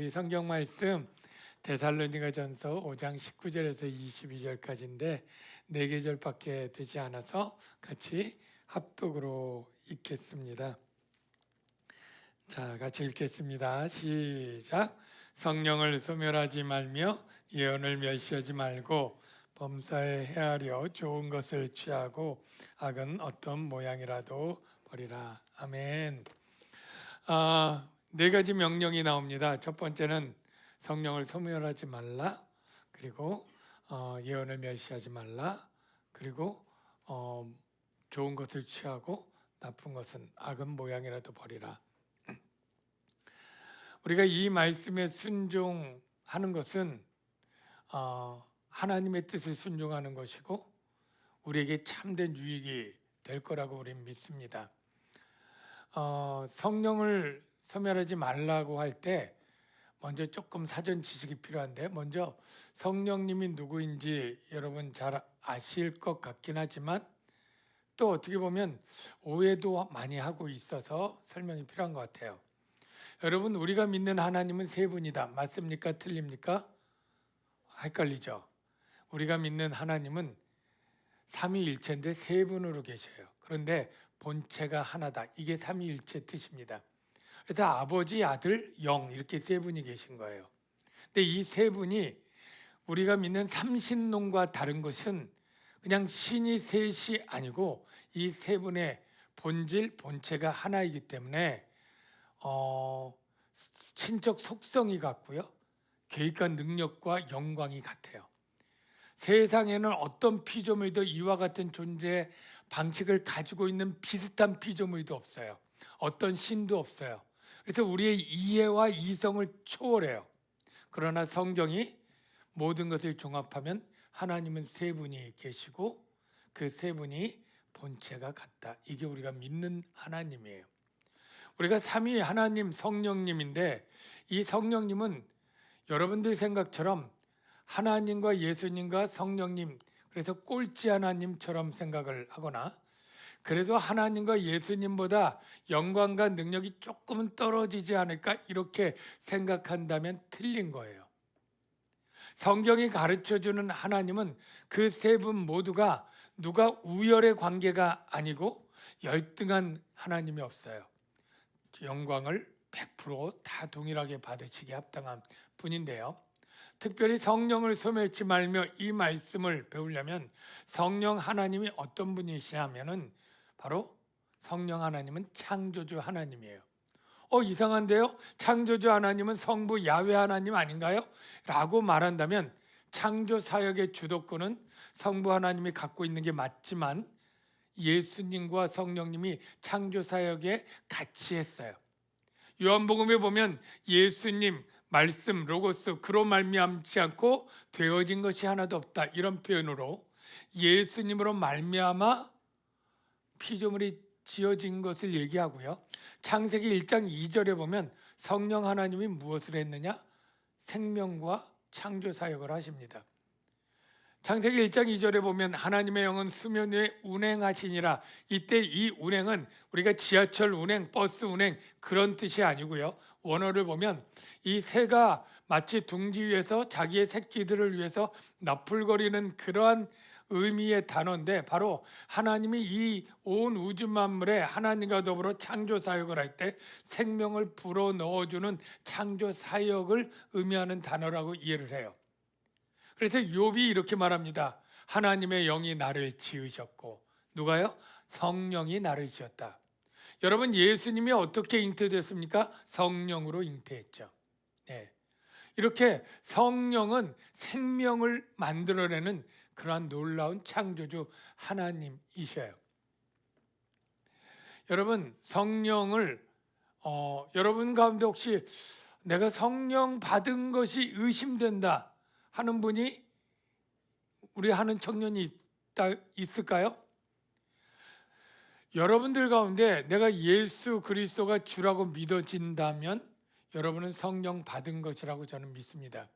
이 성경 말씀 데살로니가전서 5장 19절에서 22절까지인데 4계절밖에 되지 않아서 같이 합독으로 읽겠습니다. 자, 같이 읽겠습니다. 시작. 성령을 소멸하지 말며 예언을 멸시하지 말고 범사에 헤아려 좋은 것을 취하고 악은 어떤 모양이라도 버리라. 아멘. 4가지 명령이 나옵니다. 첫 번째는 성령을 소멸하지 말라. 그리고 예언을 멸시하지 말라. 그리고 좋은 것을 취하고 나쁜 것은 악은 모양이라도 버리라. 우리가 이 말씀에 순종하는 것은 하나님의 뜻을 순종하는 것이고 우리에게 참된 유익이 될 거라고 우리는 믿습니다. 성령을 소멸하지 말라고 할 때 먼저 조금 사전 지식이 필요한데, 먼저 성령님이 누구인지 여러분 잘 아실 것 같긴 하지만 또 어떻게 보면 오해도 많이 하고 있어서 설명이 필요한 것 같아요. 여러분, 우리가 믿는 하나님은 세 분이다. 맞습니까? 틀립니까? 헷갈리죠? 우리가 믿는 하나님은 삼위일체인데 세 분으로 계셔요. 그런데 본체가 하나다. 이게 삼위일체 뜻입니다. 그래서 아버지, 아들, 영 이렇게 세 분이 계신 거예요. 근데 이 세 분이 우리가 믿는 삼신론과 다른 것은 그냥 신이 셋이 아니고 이 세 분의 본질, 본체가 하나이기 때문에 신적 속성이 같고요. 계획과 능력과 영광이 같아요. 세상에는 어떤 피조물도 이와 같은 존재 방식을 가지고 있는 비슷한 피조물도 없어요. 어떤 신도 없어요. 그래서 우리의 이해와 이성을 초월해요. 그러나 성경이 모든 것을 종합하면 하나님은 세 분이 계시고 그 세 분이 본체가 같다. 이게 우리가 믿는 하나님이에요. 우리가 삼위 하나님 성령님인데 이 성령님은 여러분들 생각처럼 하나님과 예수님과 성령님, 그래서 꼴찌 하나님처럼 생각을 하거나 그래도 하나님과 예수님보다 영광과 능력이 조금은 떨어지지 않을까 이렇게 생각한다면 틀린 거예요. 성경이 가르쳐주는 하나님은 그 세 분 모두가 누가 우열의 관계가 아니고 열등한 하나님이 없어요. 영광을 100%다 동일하게 받으시기에 합당한 분인데요. 특별히 성령을 소멸치 말며 이 말씀을 배우려면 성령 하나님이 어떤 분이시냐면은 바로 성령 하나님은 창조주 하나님이에요. 이상한데요? 창조주 하나님은 성부 야훼 하나님 아닌가요? 라고 말한다면 창조 사역의 주도권은 성부 하나님이 갖고 있는 게 맞지만 예수님과 성령님이 창조 사역에 같이 했어요. 요한복음에 보면 예수님 말씀 로고스 그로 말미암지 않고 되어진 것이 하나도 없다 이런 표현으로 예수님으로 말미암아 피조물이 지어진 것을 얘기하고요. 창세기 1장 2절에 보면 성령 하나님이 무엇을 했느냐? 생명과 창조 사역을 하십니다. 창세기 1장 2절에 보면 하나님의 영은 수면 위에 운행하시니라. 이때 이 운행은 우리가 지하철 운행, 버스 운행 그런 뜻이 아니고요. 원어를 보면 이 새가 마치 둥지 위에서 자기의 새끼들을 위해서 나풀거리는 그러한 의미의 단어인데 바로 하나님이 이 온 우주 만물에 하나님과 더불어 창조 사역을 할 때 생명을 불어 넣어주는 창조 사역을 의미하는 단어라고 이해를 해요. 그래서 욥이 이렇게 말합니다. 하나님의 영이 나를 지으셨고 누가요? 성령이 나를 지었다. 여러분 예수님이 어떻게 잉태됐습니까? 성령으로 잉태했죠. 네. 이렇게 성령은 생명을 만들어내는 그러한 놀라운 창조주 하나님이셔요. 여러분 성령을 여러분 가운데 혹시 내가 성령 받은 것이 의심된다 하는 분이 우리 하는 청년이 있을까요? 여러분들 가운데 내가 예수 그리스도가 주라고 믿어진다면 여러분은 성령 받은 것이라고 저는 믿습니다.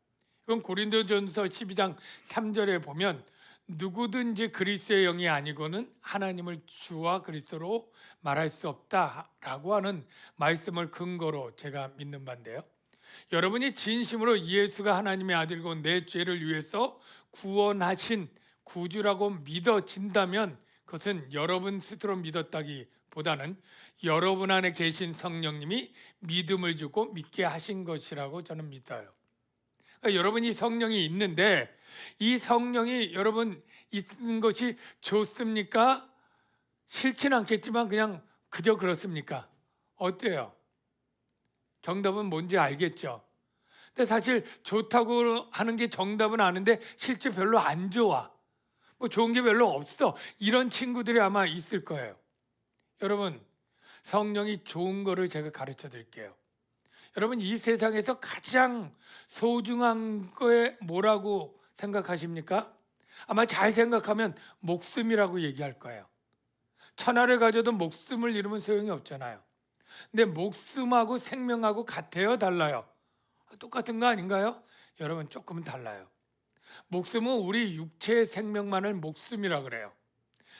이건 고린도전서 12장 3절에 보면 누구든지 그리스도의 영이 아니고는 하나님을 주와 그리스도로 말할 수 없다라고 하는 말씀을 근거로 제가 믿는 바인데요. 여러분이 진심으로 예수가 하나님의 아들이고 내 죄를 위해서 구원하신 구주라고 믿어진다면 그것은 여러분 스스로 믿었다기보다는 여러분 안에 계신 성령님이 믿음을 주고 믿게 하신 것이라고 저는 믿어요. 그러니까 여러분이 성령이 있는데 이 성령이 여러분 있는 것이 좋습니까? 싫지는 않겠지만 그냥 그저 그렇습니까? 어때요? 정답은 뭔지 알겠죠? 근데 사실 좋다고 하는 게 정답은 아는데 실제 별로 안 좋아. 뭐 좋은 게 별로 없어. 이런 친구들이 아마 있을 거예요. 여러분, 성령이 좋은 거를 제가 가르쳐 드릴게요. 여러분, 이 세상에서 가장 소중한 거에 뭐라고 생각하십니까? 아마 잘 생각하면 목숨이라고 얘기할 거예요. 천하를 가져도 목숨을 잃으면 소용이 없잖아요. 근데 목숨하고 생명하고 같아요, 달라요? 똑같은 거 아닌가요? 여러분, 조금은 달라요. 목숨은 우리 육체의 생명만을 목숨이라 그래요.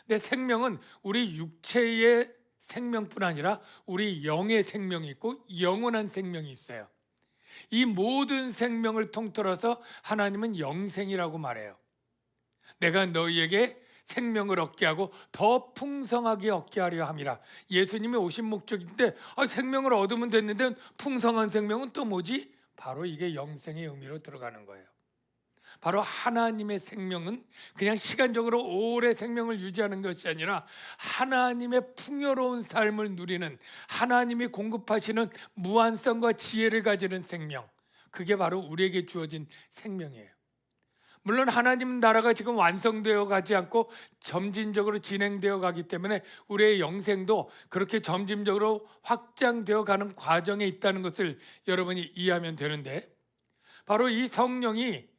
근데 생명은 우리 육체의 생명뿐 아니라 우리 영의 생명이 있고 영원한 생명이 있어요. 이 모든 생명을 통틀어서 하나님은 영생이라고 말해요. 내가 너희에게 생명을 얻게 하고 더 풍성하게 얻게 하려 함이라. 예수님이 오신 목적인데 생명을 얻으면 됐는데 풍성한 생명은 또 뭐지? 바로 이게 영생의 의미로 들어가는 거예요. 바로 하나님의 생명은 그냥 시간적으로 오래 생명을 유지하는 것이 아니라 하나님의 풍요로운 삶을 누리는, 하나님이 공급하시는 무한성과 지혜를 가지는 생명, 그게 바로 우리에게 주어진 생명이에요. 물론 하나님 나라가 지금 완성되어 가지 않고 점진적으로 진행되어 가기 때문에 우리의 영생도 그렇게 점진적으로 확장되어 가는 과정에 있다는 것을 여러분이 이해하면 되는데, 바로 이 성령이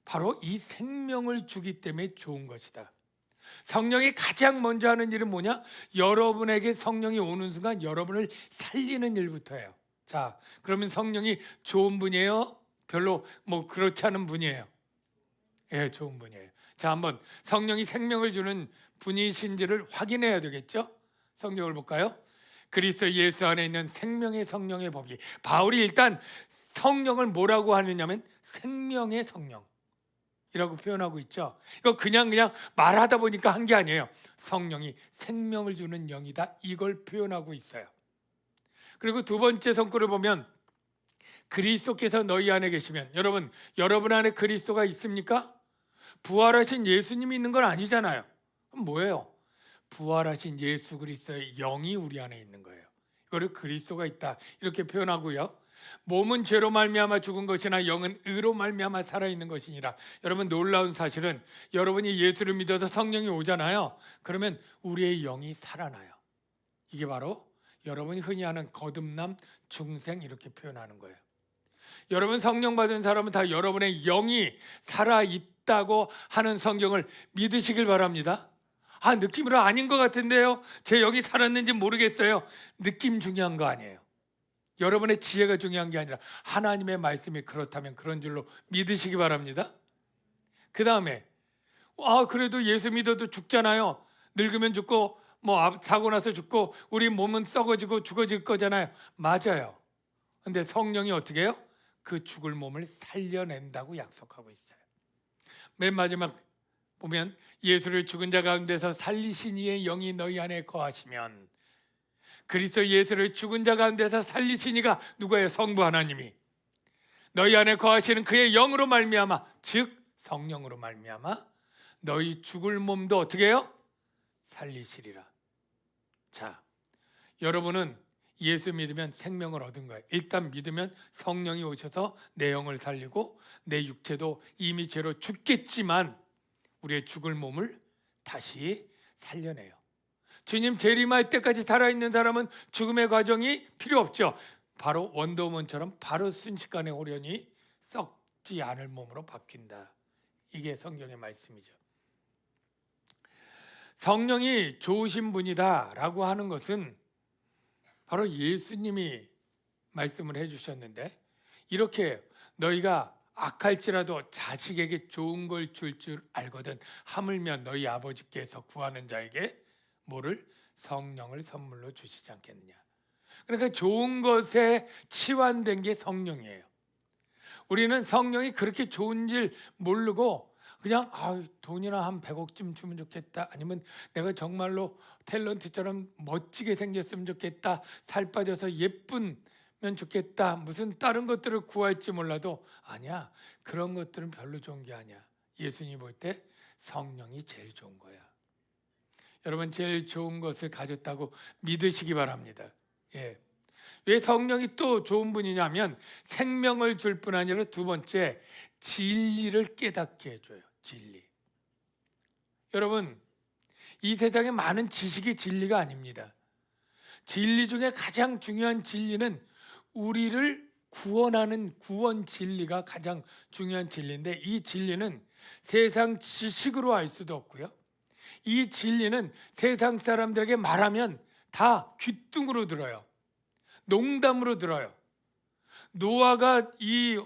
바로 이 생명을 주기 때문에 좋은 것이다. 성령이 가장 먼저 하는 일은 뭐냐? 여러분에게 성령이 오는 순간 여러분을 살리는 일부터예요. 자, 그러면 성령이 좋은 분이에요? 별로 뭐 그렇지 않은 분이에요? 예, 좋은 분이에요. 자, 한번 성령이 생명을 주는 분이신지를 확인해야 되겠죠? 성경을 볼까요? 그리스도 예수 안에 있는 생명의 성령의 법이, 바울이 일단 성령을 뭐라고 하느냐면 생명의 성령 이라고 표현하고 있죠. 이거 그냥 말하다 보니까 한 게 아니에요. 성령이 생명을 주는 영이다, 이걸 표현하고 있어요. 그리고 두 번째 성구를 보면 그리스도께서 너희 안에 계시면, 여러분 안에 그리스도가 있습니까? 부활하신 예수님이 있는 건 아니잖아요. 그럼 뭐예요? 부활하신 예수 그리스도의 영이 우리 안에 있는 거예요. 이거를 그리스도가 있다 이렇게 표현하고요. 몸은 죄로 말미암아 죽은 것이나 영은 의로 말미암아 살아있는 것이니라. 여러분, 놀라운 사실은 여러분이 예수를 믿어서 성령이 오잖아요. 그러면 우리의 영이 살아나요. 이게 바로 여러분이 흔히 하는 거듭남, 중생 이렇게 표현하는 거예요. 여러분, 성령 받은 사람은 다 여러분의 영이 살아있다고 하는 성경을 믿으시길 바랍니다. 느낌으로 아닌 것 같은데요, 제 영이 살았는지 모르겠어요. 느낌 중요한 거 아니에요. 여러분의 지혜가 중요한 게 아니라 하나님의 말씀이 그렇다면 그런 줄로 믿으시기 바랍니다. 그 다음에 그래도 예수 믿어도 죽잖아요. 늙으면 죽고 사고 나서 죽고 우리 몸은 썩어지고 죽어질 거잖아요. 맞아요. 근데 성령이 어떻게 해요? 그 죽을 몸을 살려낸다고 약속하고 있어요. 맨 마지막 보면 예수를 죽은 자 가운데서 살리신 이의 영이 너희 안에 거하시면, 그리스도 예수를 죽은 자 가운데서 살리신 이가 누구예요? 성부 하나님이 너희 안에 거하시는 그의 영으로 말미암아, 즉 성령으로 말미암아 너희 죽을 몸도 어떻게 해요? 살리시리라. 자, 여러분은 예수 믿으면 생명을 얻은 거예요. 일단 믿으면 성령이 오셔서 내 영을 살리고 내 육체도 이미 죄로 죽겠지만 우리의 죽을 몸을 다시 살려내요. 주님 재림할 때까지 살아있는 사람은 죽음의 과정이 필요 없죠. 바로 원더우먼처럼 바로 순식간에 오려니 썩지 않을 몸으로 바뀐다. 이게 성경의 말씀이죠. 성령이 좋으신 분이다라고 하는 것은 바로 예수님이 말씀을 해주셨는데, 이렇게 너희가 악할지라도 자식에게 좋은 걸 줄 알거든 하물며 너희 아버지께서 구하는 자에게 뭐를? 성령을 선물로 주시지 않겠느냐. 그러니까 좋은 것에 치환된 게 성령이에요. 우리는 성령이 그렇게 좋은 줄 모르고 그냥 돈이나 한 100억쯤 주면 좋겠다, 아니면 내가 정말로 탤런트처럼 멋지게 생겼으면 좋겠다, 살 빠져서 예쁘면 좋겠다, 무슨 다른 것들을 구할지 몰라도 아니야, 그런 것들은 별로 좋은 게 아니야. 예수님이 볼 때 성령이 제일 좋은 거야. 여러분, 제일 좋은 것을 가졌다고 믿으시기 바랍니다. 예. 왜 성령이 또 좋은 분이냐면 생명을 줄 뿐 아니라 두 번째, 진리를 깨닫게 해줘요. 진리. 여러분, 이 세상에 많은 지식이 진리가 아닙니다. 진리 중에 가장 중요한 진리는 우리를 구원하는 구원 진리가 가장 중요한 진리인데, 이 진리는 세상 지식으로 알 수도 없고요, 이 진리는 세상 사람들에게 말하면 다 귀뚱으로 들어요. 농담으로 들어요. 노아가 이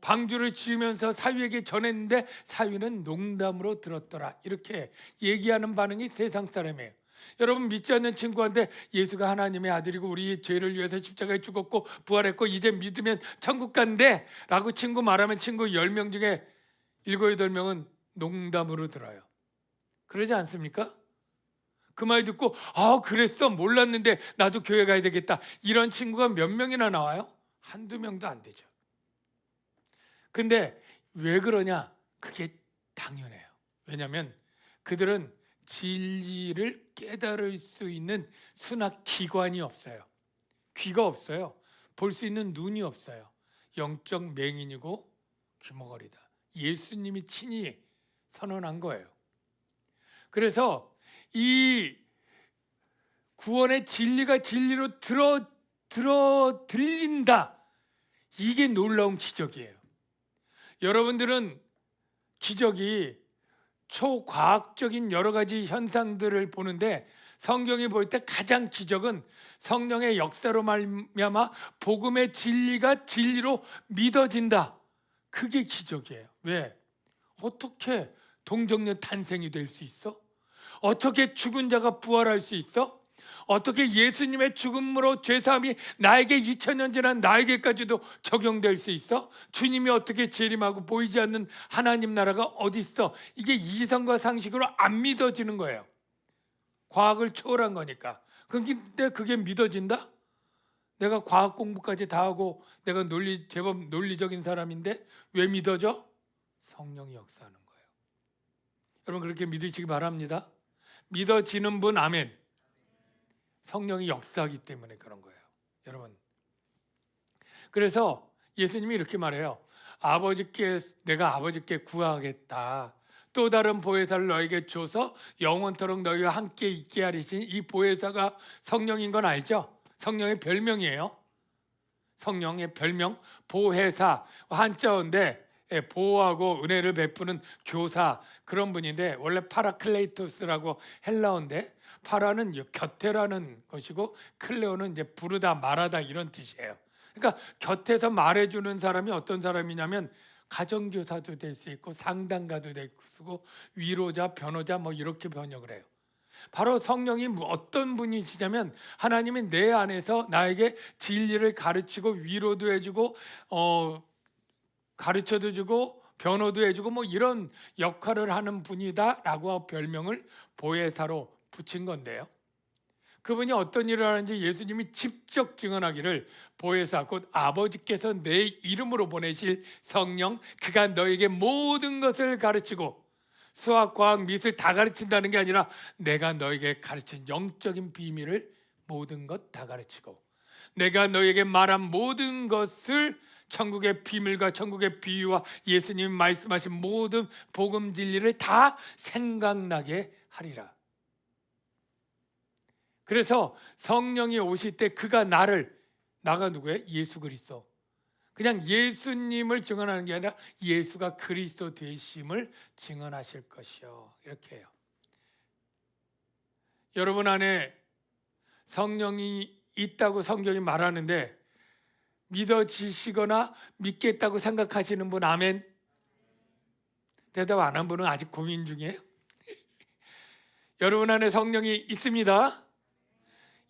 방주를 지으면서 사위에게 전했는데 사위는 농담으로 들었더라, 이렇게 얘기하는 반응이 세상 사람이에요. 여러분, 믿지 않는 친구한테 예수가 하나님의 아들이고 우리 죄를 위해서 십자가에 죽었고 부활했고 이제 믿으면 천국 간대 라고 친구 말하면 친구 10명 중에 7, 8명은 농담으로 들어요. 그러지 않습니까? 그 말 듣고 그랬어, 몰랐는데 나도 교회 가야 되겠다, 이런 친구가 몇 명이나 나와요? 한두 명도 안 되죠. 근데 왜 그러냐? 그게 당연해요. 왜냐하면 그들은 진리를 깨달을 수 있는 순학 기관이 없어요. 귀가 없어요. 볼 수 있는 눈이 없어요. 영적 맹인이고 귀머거리다. 예수님이 친히 선언한 거예요. 그래서 이 구원의 진리가 진리로 들린다. 이게 놀라운 기적이에요. 여러분들은 기적이 초과학적인 여러 가지 현상들을 보는데, 성경이 볼 때 가장 기적은 성령의 역사로 말미암아 복음의 진리가 진리로 믿어진다. 그게 기적이에요. 왜? 어떻게 동정녀 탄생이 될 수 있어? 어떻게 죽은 자가 부활할 수 있어? 어떻게 예수님의 죽음으로 죄사함이 나에게 2000년 지난 나에게까지도 적용될 수 있어? 주님이 어떻게 재림하고 보이지 않는 하나님 나라가 어디 있어? 이게 이성과 상식으로 안 믿어지는 거예요. 과학을 초월한 거니까. 근데 그게 믿어진다? 내가 과학 공부까지 다 하고 내가 제법 논리적인 사람인데 왜 믿어져? 성령이 역사하는 거예요. 여러분, 그렇게 믿으시기 바랍니다. 믿어지는 분 아멘. 성령이 역사하기 때문에 그런 거예요. 여러분, 그래서 예수님이 이렇게 말해요. 내가 아버지께 구하겠다. 또 다른 보혜사를 너에게 줘서 영원토록 너희와 함께 있게 하리신 이 보혜사가 성령인 건 알죠? 성령의 별명이에요. 성령의 별명 보혜사, 한자어인데 보호하고 은혜를 베푸는 교사, 그런 분인데 원래 파라클레이토스라고 헬라어인데, 파라는 곁에라는 것이고 클레오는 이제 부르다 말하다 이런 뜻이에요. 그러니까 곁에서 말해주는 사람이 어떤 사람이냐면 가정교사도 될 수 있고 상담가도 될 수 있고 위로자, 변호자 뭐 이렇게 번역을 해요. 바로 성령이 어떤 분이시냐면 하나님이 내 안에서 나에게 진리를 가르치고 위로도 해주고 가르쳐도 주고 변호도 해주고 뭐 이런 역할을 하는 분이다라고 별명을 보혜사로 붙인 건데요. 그분이 어떤 일을 하는지 예수님이 직접 증언하기를, 보혜사 곧 아버지께서 내 이름으로 보내실 성령, 그가 너에게 모든 것을 가르치고, 수학, 과학, 미술 다 가르친다는 게 아니라 내가 너에게 가르친 영적인 비밀을 모든 것 다 가르치고, 내가 너에게 말한 모든 것을 천국의 비밀과 천국의 비유와 예수님이 말씀하신 모든 복음 진리를 다 생각나게 하리라. 그래서 성령이 오실 때 그가 나가 누구예요? 예수 그리스도. 그냥 예수님을 증언하는 게 아니라 예수가 그리스도 되심을 증언하실 것이요, 이렇게 해요. 여러분 안에 성령이 있다고 성경이 말하는데 믿어지시거나 믿겠다고 생각하시는 분 아멘? 대답 안 한 분은 아직 고민 중이에요? 여러분 안에 성령이 있습니다.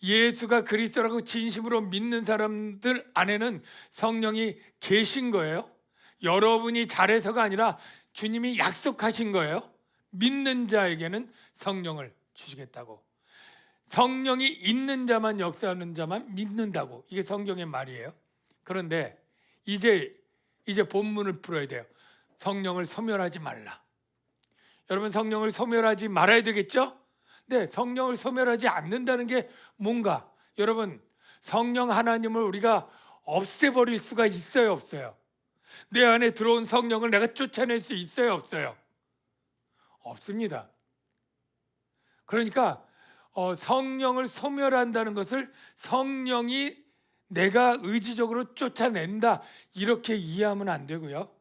예수가 그리스도라고 진심으로 믿는 사람들 안에는 성령이 계신 거예요. 여러분이 잘해서가 아니라 주님이 약속하신 거예요. 믿는 자에게는 성령을 주시겠다고. 성령이 있는 자만, 역사하는 자만 믿는다고. 이게 성경의 말이에요. 그런데 이제 본문을 풀어야 돼요. 성령을 소멸하지 말라. 여러분, 성령을 소멸하지 말아야 되겠죠? 네, 성령을 소멸하지 않는다는 게 뭔가? 여러분, 성령 하나님을 우리가 없애버릴 수가 있어요, 없어요? 내 안에 들어온 성령을 내가 쫓아낼 수 있어요, 없어요? 없습니다. 그러니까 성령을 소멸한다는 것을 성령이 내가 의지적으로 쫓아낸다, 이렇게 이해하면 안 되고요.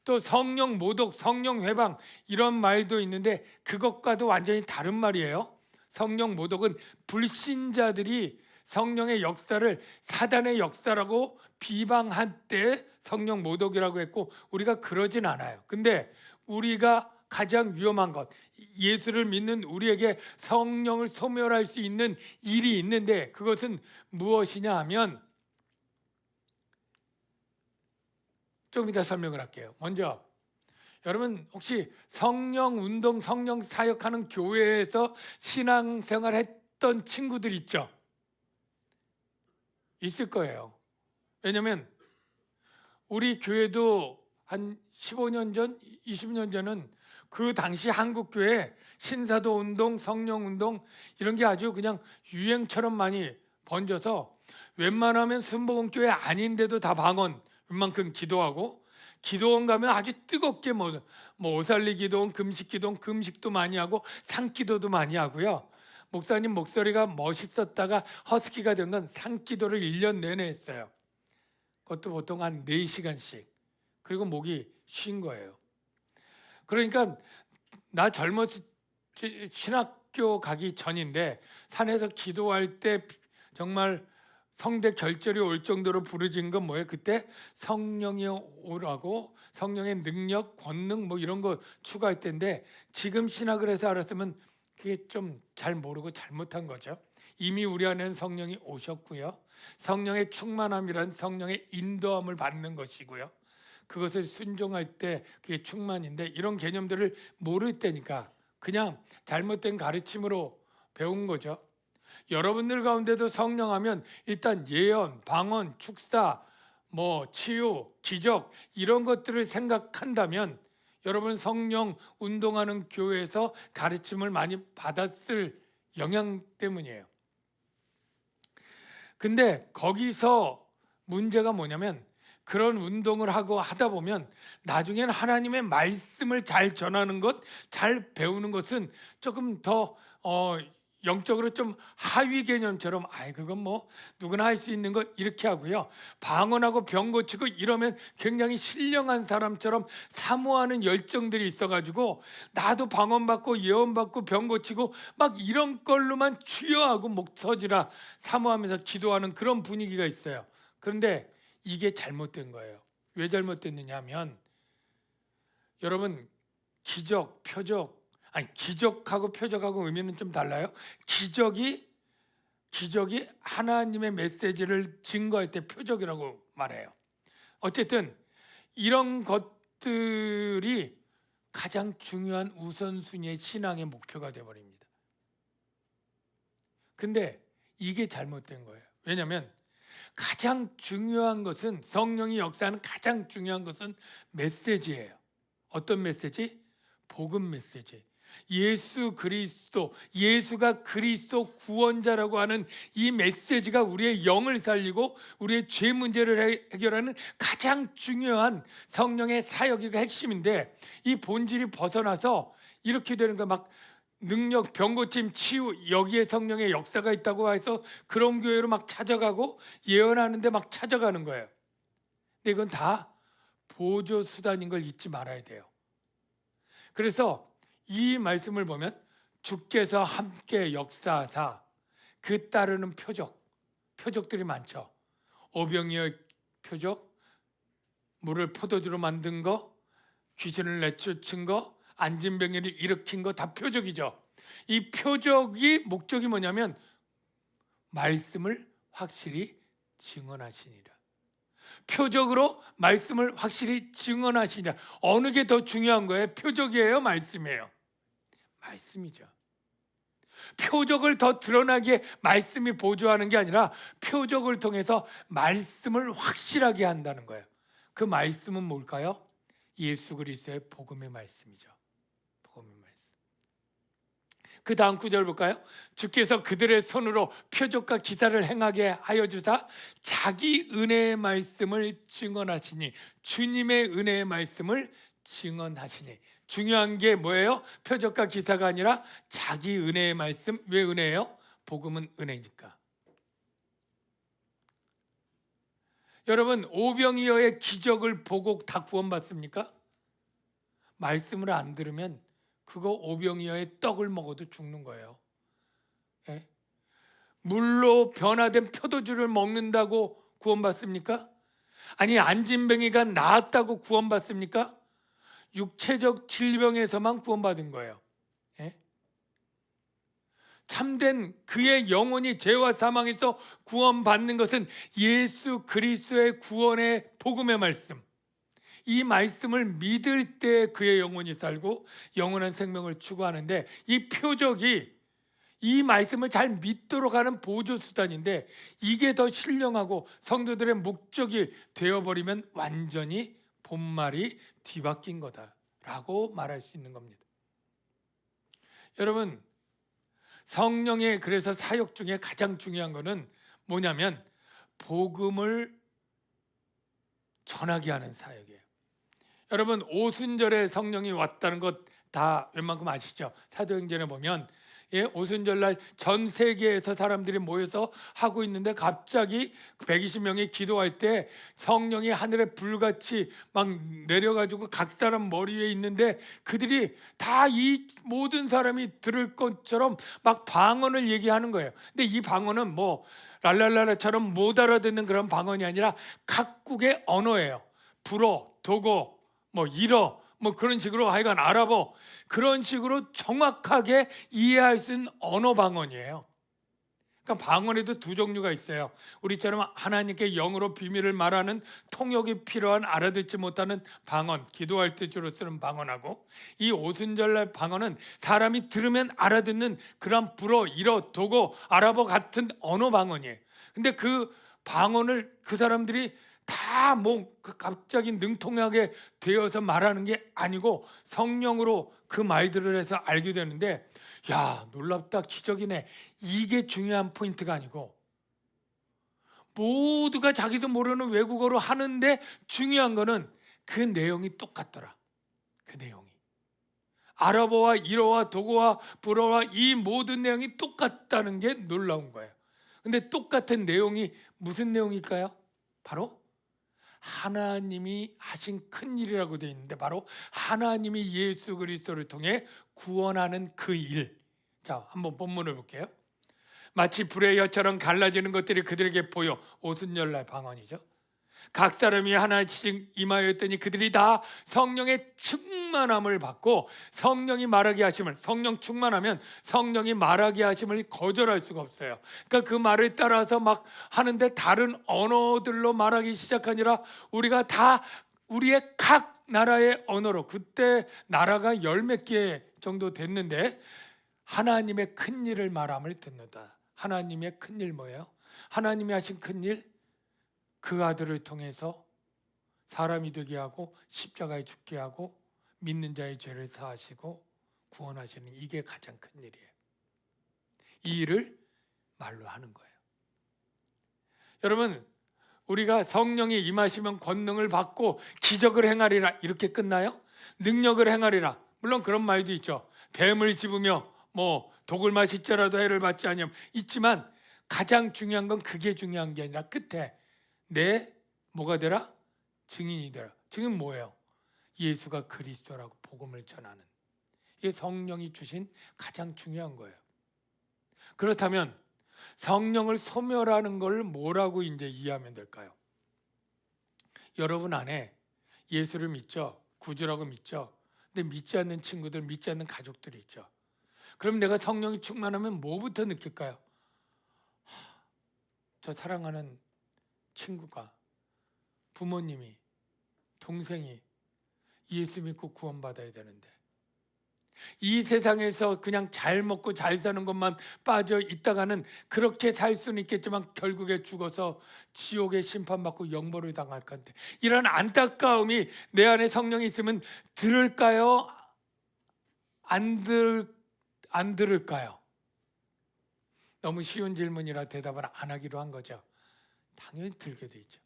또 성령 모독, 성령 회방, 이런 말도 있는데 그것과도 완전히 다른 말이에요. 성령 모독은 불신자들이 성령의 역사를 사단의 역사라고 비방한 때 성령 모독이라고 했고, 우리가 그러진 않아요. 근데 우리가 가장 위험한 것, 예수를 믿는 우리에게 성령을 소멸할 수 있는 일이 있는데, 그것은 무엇이냐 하면, 좀 이따 설명을 할게요. 먼저 여러분, 혹시 성령 운동, 성령 사역하는 교회에서 신앙생활 했던 친구들 있죠? 있을 거예요. 왜냐면 우리 교회도 한 15년 전, 20년 전은 그 당시 한국 교회 신사도 운동, 성령 운동, 이런 게 아주 그냥 유행처럼 많이 번져서 웬만하면 순복음교회 아닌데도 다 방언, 웬만큼 기도하고, 기도원 가면 아주 뜨겁게 뭐 오살리 기도원, 금식 기도원, 금식도 많이 하고 상기도도 많이 하고요. 목사님 목소리가 멋있었다가 허스키가 된 건 상기도를 1년 내내 했어요. 그것도 보통 한 4시간씩. 그리고 목이 쉰 거예요. 그러니까 나 젊었을 때, 신학교 가기 전인데 산에서 기도할 때 정말 성대 결절이 올 정도로 부르짖은 건 뭐예요? 그때 성령이 오라고, 성령의 능력, 권능 뭐 이런 거 추가할 때인데, 지금 신학을 해서 알았으면 그게 좀 잘 모르고 잘못한 거죠. 이미 우리 안에는 성령이 오셨고요. 성령의 충만함이란 성령의 인도함을 받는 것이고요. 그것을 순종할 때 그게 충만인데, 이런 개념들을 모를 때니까 그냥 잘못된 가르침으로 배운 거죠. 여러분들 가운데도 성령하면 일단 예언, 방언, 축사, 뭐 치유, 기적, 이런 것들을 생각한다면 여러분 성령 운동하는 교회에서 가르침을 많이 받았을 영향 때문이에요. 근데 거기서 문제가 뭐냐면, 그런 운동을 하고 하다 보면 나중에는 하나님의 말씀을 잘 전하는 것, 잘 배우는 것은 조금 더 영적으로 좀 하위 개념처럼, 그건 뭐 누구나 할 수 있는 것, 이렇게 하고요. 방언하고 병 고치고 이러면 굉장히 신령한 사람처럼 사모하는 열정들이 있어가지고, 나도 방언 받고 예언 받고 병 고치고 막 이런 걸로만 취여하고 목서지라 사모하면서 기도하는 그런 분위기가 있어요. 그런데 이게 잘못된 거예요. 왜 잘못됐느냐 하면, 여러분, 기적, 표적, 기적하고 표적하고 의미는 좀 달라요. 기적이 하나님의 메시지를 증거할 때 표적이라고 말해요. 어쨌든 이런 것들이 가장 중요한 우선순위의 신앙의 목표가 되어버립니다. 근데 이게 잘못된 거예요. 왜냐하면 가장 중요한 것은, 성령이 역사하는 가장 중요한 것은 메시지예요. 어떤 메시지? 복음 메시지. 예수 그리스도, 예수가 그리스도 구원자라고 하는 이 메시지가 우리의 영을 살리고 우리의 죄 문제를 해결하는 가장 중요한 성령의 사역이가 핵심인데, 이 본질이 벗어나서 이렇게 되는 거, 막 능력, 병고침, 치유, 여기에 성령의 역사가 있다고 해서 그런 교회로 막 찾아가고 예언하는데 막 찾아가는 거예요. 근데 이건 다 보조 수단인 걸 잊지 말아야 돼요. 그래서 이 말씀을 보면 주께서 함께 역사하사 그 따르는 표적들이 많죠. 오병이어 표적, 물을 포도주로 만든 거, 귀신을 내쫓은 거, 안진병이를 일으킨 거 다 표적이죠. 이 표적이 목적이 뭐냐면 말씀을 확실히 증언하시니라. 표적으로 말씀을 확실히 증언하시니라. 어느 게 더 중요한 거예요? 표적이에요? 말씀이에요? 말씀이죠. 표적을 더 드러나게 말씀이 보조하는 게 아니라 표적을 통해서 말씀을 확실하게 한다는 거예요. 그 말씀은 뭘까요? 예수 그리스도의 복음의 말씀이죠. 복음의 말씀. 그 다음 구절 볼까요? 주께서 그들의 손으로 표적과 기사를 행하게 하여 주사 자기 은혜의 말씀을 증언하시니, 주님의 은혜의 말씀을 증언하시니. 중요한 게 뭐예요? 표적과 기사가 아니라 자기 은혜의 말씀. 왜 은혜예요? 복음은 은혜니까. 여러분, 오병이어의 기적을 보고 다 구원받습니까? 말씀을 안 들으면 그거 오병이어의 떡을 먹어도 죽는 거예요. 예? 물로 변화된 포도주를 먹는다고 구원받습니까? 아니, 안진뱅이가 나았다고 구원받습니까? 육체적 질병에서만 구원받은 거예요. 예? 참된 그의 영혼이 죄와 사망에서 구원받는 것은 예수 그리스도의 구원의 복음의 말씀, 이 말씀을 믿을 때 그의 영혼이 살고 영원한 생명을 추구하는데, 이 표적이 이 말씀을 잘 믿도록 하는 보조수단인데, 이게 더 신령하고 성도들의 목적이 되어버리면 완전히 본말이 뒤바뀐 거다라고 말할 수 있는 겁니다. 여러분, 성령의 그래서 사역 중에 가장 중요한 거는 뭐냐면 복음을 전하게 하는 사역이에요. 여러분, 오순절에 성령이 왔다는 것 다 웬만큼 아시죠? 사도행전에 보면 오순절날 전 세계에서 사람들이 모여서 하고 있는데 갑자기 120명이 기도할 때 성령이 하늘에 불같이 막 내려가지고 각 사람 머리 위에 있는데 그들이 다 이 모든 사람이 들을 것처럼 막 방언을 얘기하는 거예요. 근데 이 방언은 뭐 랄랄라라처럼 못 알아듣는 그런 방언이 아니라 각국의 언어예요. 불어, 도고, 뭐 일어, 뭐 그런 식으로 하여간 아랍어, 그런 식으로 정확하게 이해할 수 있는 언어 방언이에요. 그러니까 방언에도 두 종류가 있어요. 우리처럼 하나님께 영으로 비밀을 말하는 통역이 필요한 알아듣지 못하는 방언, 기도할 때 주로 쓰는 방언하고, 이 오순절날 방언은 사람이 들으면 알아듣는 그런 불어, 일어, 도고, 아랍어 같은 언어 방언이에요. 근데 그 방언을 그 사람들이 다 뭐 갑자기 능통하게 되어서 말하는 게 아니고 성령으로 그 말들을 해서 알게 되는데, 야, 놀랍다, 기적이네. 이게 중요한 포인트가 아니고 모두가 자기도 모르는 외국어로 하는데 중요한 거는 그 내용이 똑같더라. 그 내용이 아랍어와 일어와 도고와 불어와 이 모든 내용이 똑같다는 게 놀라운 거예요. 근데 똑같은 내용이 무슨 내용일까요? 바로 하나님이 하신 큰 일이라고 되어 있는데, 바로 하나님이 예수 그리스도를 통해 구원하는 그 일. 자, 한번 본문을 볼게요. 마치 불의 혀처럼 갈라지는 것들이 그들에게 보여. 오순절날 방언이죠. 각 사람이 하나씩 임하였더니 그들이 다 성령의 충만함을 받고, 성령이 말하게 하심을, 성령 충만하면 성령이 말하게 하심을 거절할 수가 없어요. 그러니까 그 말을 따라서 막 하는데 다른 언어들로 말하기 시작하니라 우리가 다 우리의 각 나라의 언어로, 그때 나라가 열 몇 개 정도 됐는데 하나님의 큰 일을 말함을 듣는다. 하나님의 큰 일 뭐예요? 하나님이 하신 큰 일, 그 아들을 통해서 사람이 되게 하고 십자가에 죽게 하고 믿는 자의 죄를 사하시고 구원하시는, 이게 가장 큰 일이에요. 이 일을 말로 하는 거예요. 여러분, 우리가 성령이 임하시면 권능을 받고 기적을 행하리라 이렇게 끝나요? 능력을 행하리라, 물론 그런 말도 있죠. 뱀을 집으며 뭐 독을 마실지라도 해를 받지 아니함 있지만, 가장 중요한 건 그게 중요한 게 아니라 끝에 내 뭐가 되라? 증인이 되라. 증인 뭐예요? 예수가 그리스도라고 복음을 전하는, 이게 성령이 주신 가장 중요한 거예요. 그렇다면 성령을 소멸하는 걸 뭐라고 이제 이해하면 될까요? 여러분 안에 예수를 믿죠? 구주라고 믿죠? 근데 믿지 않는 친구들, 믿지 않는 가족들이 있죠. 그럼 내가 성령이 충만하면 뭐부터 느낄까요? 저 사랑하는 친구가, 부모님이, 동생이 예수 믿고 구원받아야 되는데 이 세상에서 그냥 잘 먹고 잘 사는 것만 빠져 있다가는 그렇게 살 수는 있겠지만 결국에 죽어서 지옥에 심판받고 영벌을 당할 건데, 이런 안타까움이 내 안에 성령이 있으면 들을까요? 안 들을까요? 너무 쉬운 질문이라 대답을 안 하기로 한 거죠. 당연히 들게 돼 있죠.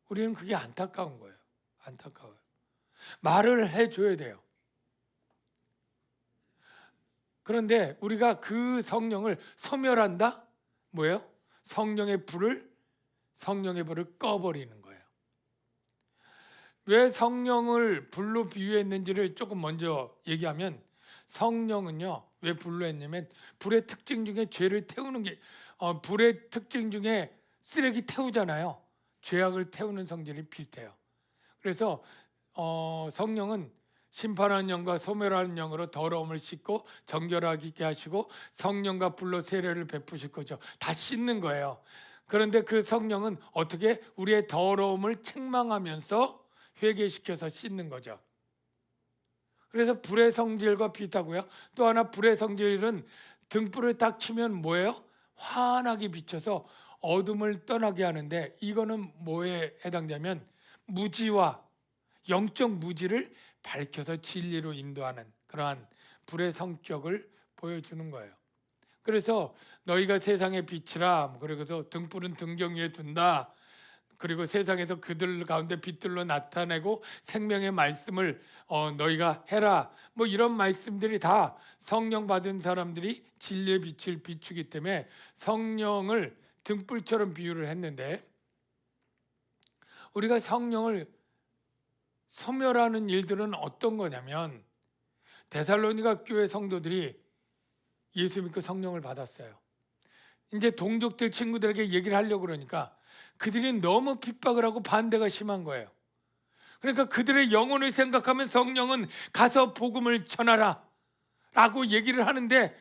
우리는 그게 안타까운 거예요. 안타까워요. 말을 해줘야 돼요. 그런데 우리가 그 성령을 소멸한다? 뭐예요? 성령의 불을 꺼버리는 거예요. 왜 성령을 불로 비유했는지를 조금 먼저 얘기하면, 성령은요 왜 불로 했냐면 불의 특징 중에 죄를 태우는 게, 불의 특징 중에 쓰레기 태우잖아요. 죄악을 태우는 성질이 비슷해요. 그래서 성령은 심판하는 영과 소멸하는 영으로 더러움을 씻고 정결하게 있게 하시고 성령과 불로 세례를 베푸실 거죠. 다 씻는 거예요. 그런데 그 성령은 어떻게 우리의 더러움을 책망하면서 회개시켜서 씻는 거죠. 그래서 불의 성질과 비슷하고요. 또 하나, 불의 성질은 등불을 딱 켜면 뭐예요? 환하게 비춰서 어둠을 떠나게 하는데, 이거는 뭐에 해당되냐면 무지와 영적 무지를 밝혀서 진리로 인도하는 그러한 불의 성격을 보여주는 거예요. 그래서 너희가 세상의 빛이라, 그래서 등불은 등경 위에 둔다. 그리고 세상에서 그들 가운데 빛들로 나타내고 생명의 말씀을 너희가 해라. 뭐 이런 말씀들이 다 성령 받은 사람들이 진리의 빛을 비추기 때문에 성령을 등불처럼 비유를 했는데, 우리가 성령을 소멸하는 일들은 어떤 거냐면, 데살로니가 교회 성도들이 예수 믿고 성령을 받았어요. 이제 동족들 친구들에게 얘기를 하려고 그러니까 그들이 너무 핍박을 하고 반대가 심한 거예요. 그러니까 그들의 영혼을 생각하면 성령은 가서 복음을 전하라 라고 얘기를 하는데,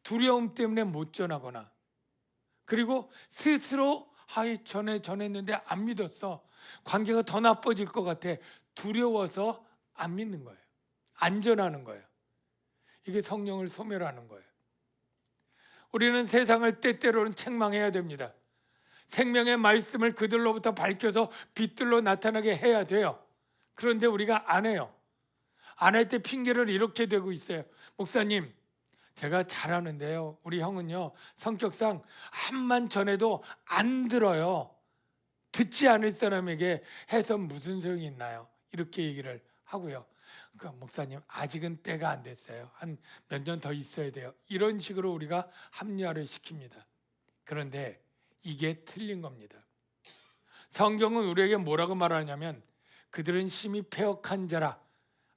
두려움 때문에 못 전하거나, 그리고 스스로 전했는데 안 믿었어, 관계가 더 나빠질 것 같아, 두려워서 안 믿는 거예요. 안 전하는 거예요. 이게 성령을 소멸하는 거예요. 우리는 세상을 때때로는 책망해야 됩니다. 생명의 말씀을 그들로부터 밝혀서 빛들로 나타나게 해야 돼요. 그런데 우리가 안 해요. 안 할 때 핑계를 이렇게 대고 있어요. 목사님, 제가 잘하는데요, 우리 형은요 성격상 한만 전해도 안 들어요. 듣지 않을 사람에게 해서 무슨 소용이 있나요? 이렇게 얘기를 하고요. 목사님, 아직은 때가 안 됐어요. 한 몇 년 더 있어야 돼요. 이런 식으로 우리가 합리화를 시킵니다. 그런데 이게 틀린 겁니다. 성경은 우리에게 뭐라고 말하냐면, 그들은 심히 패역한 자라,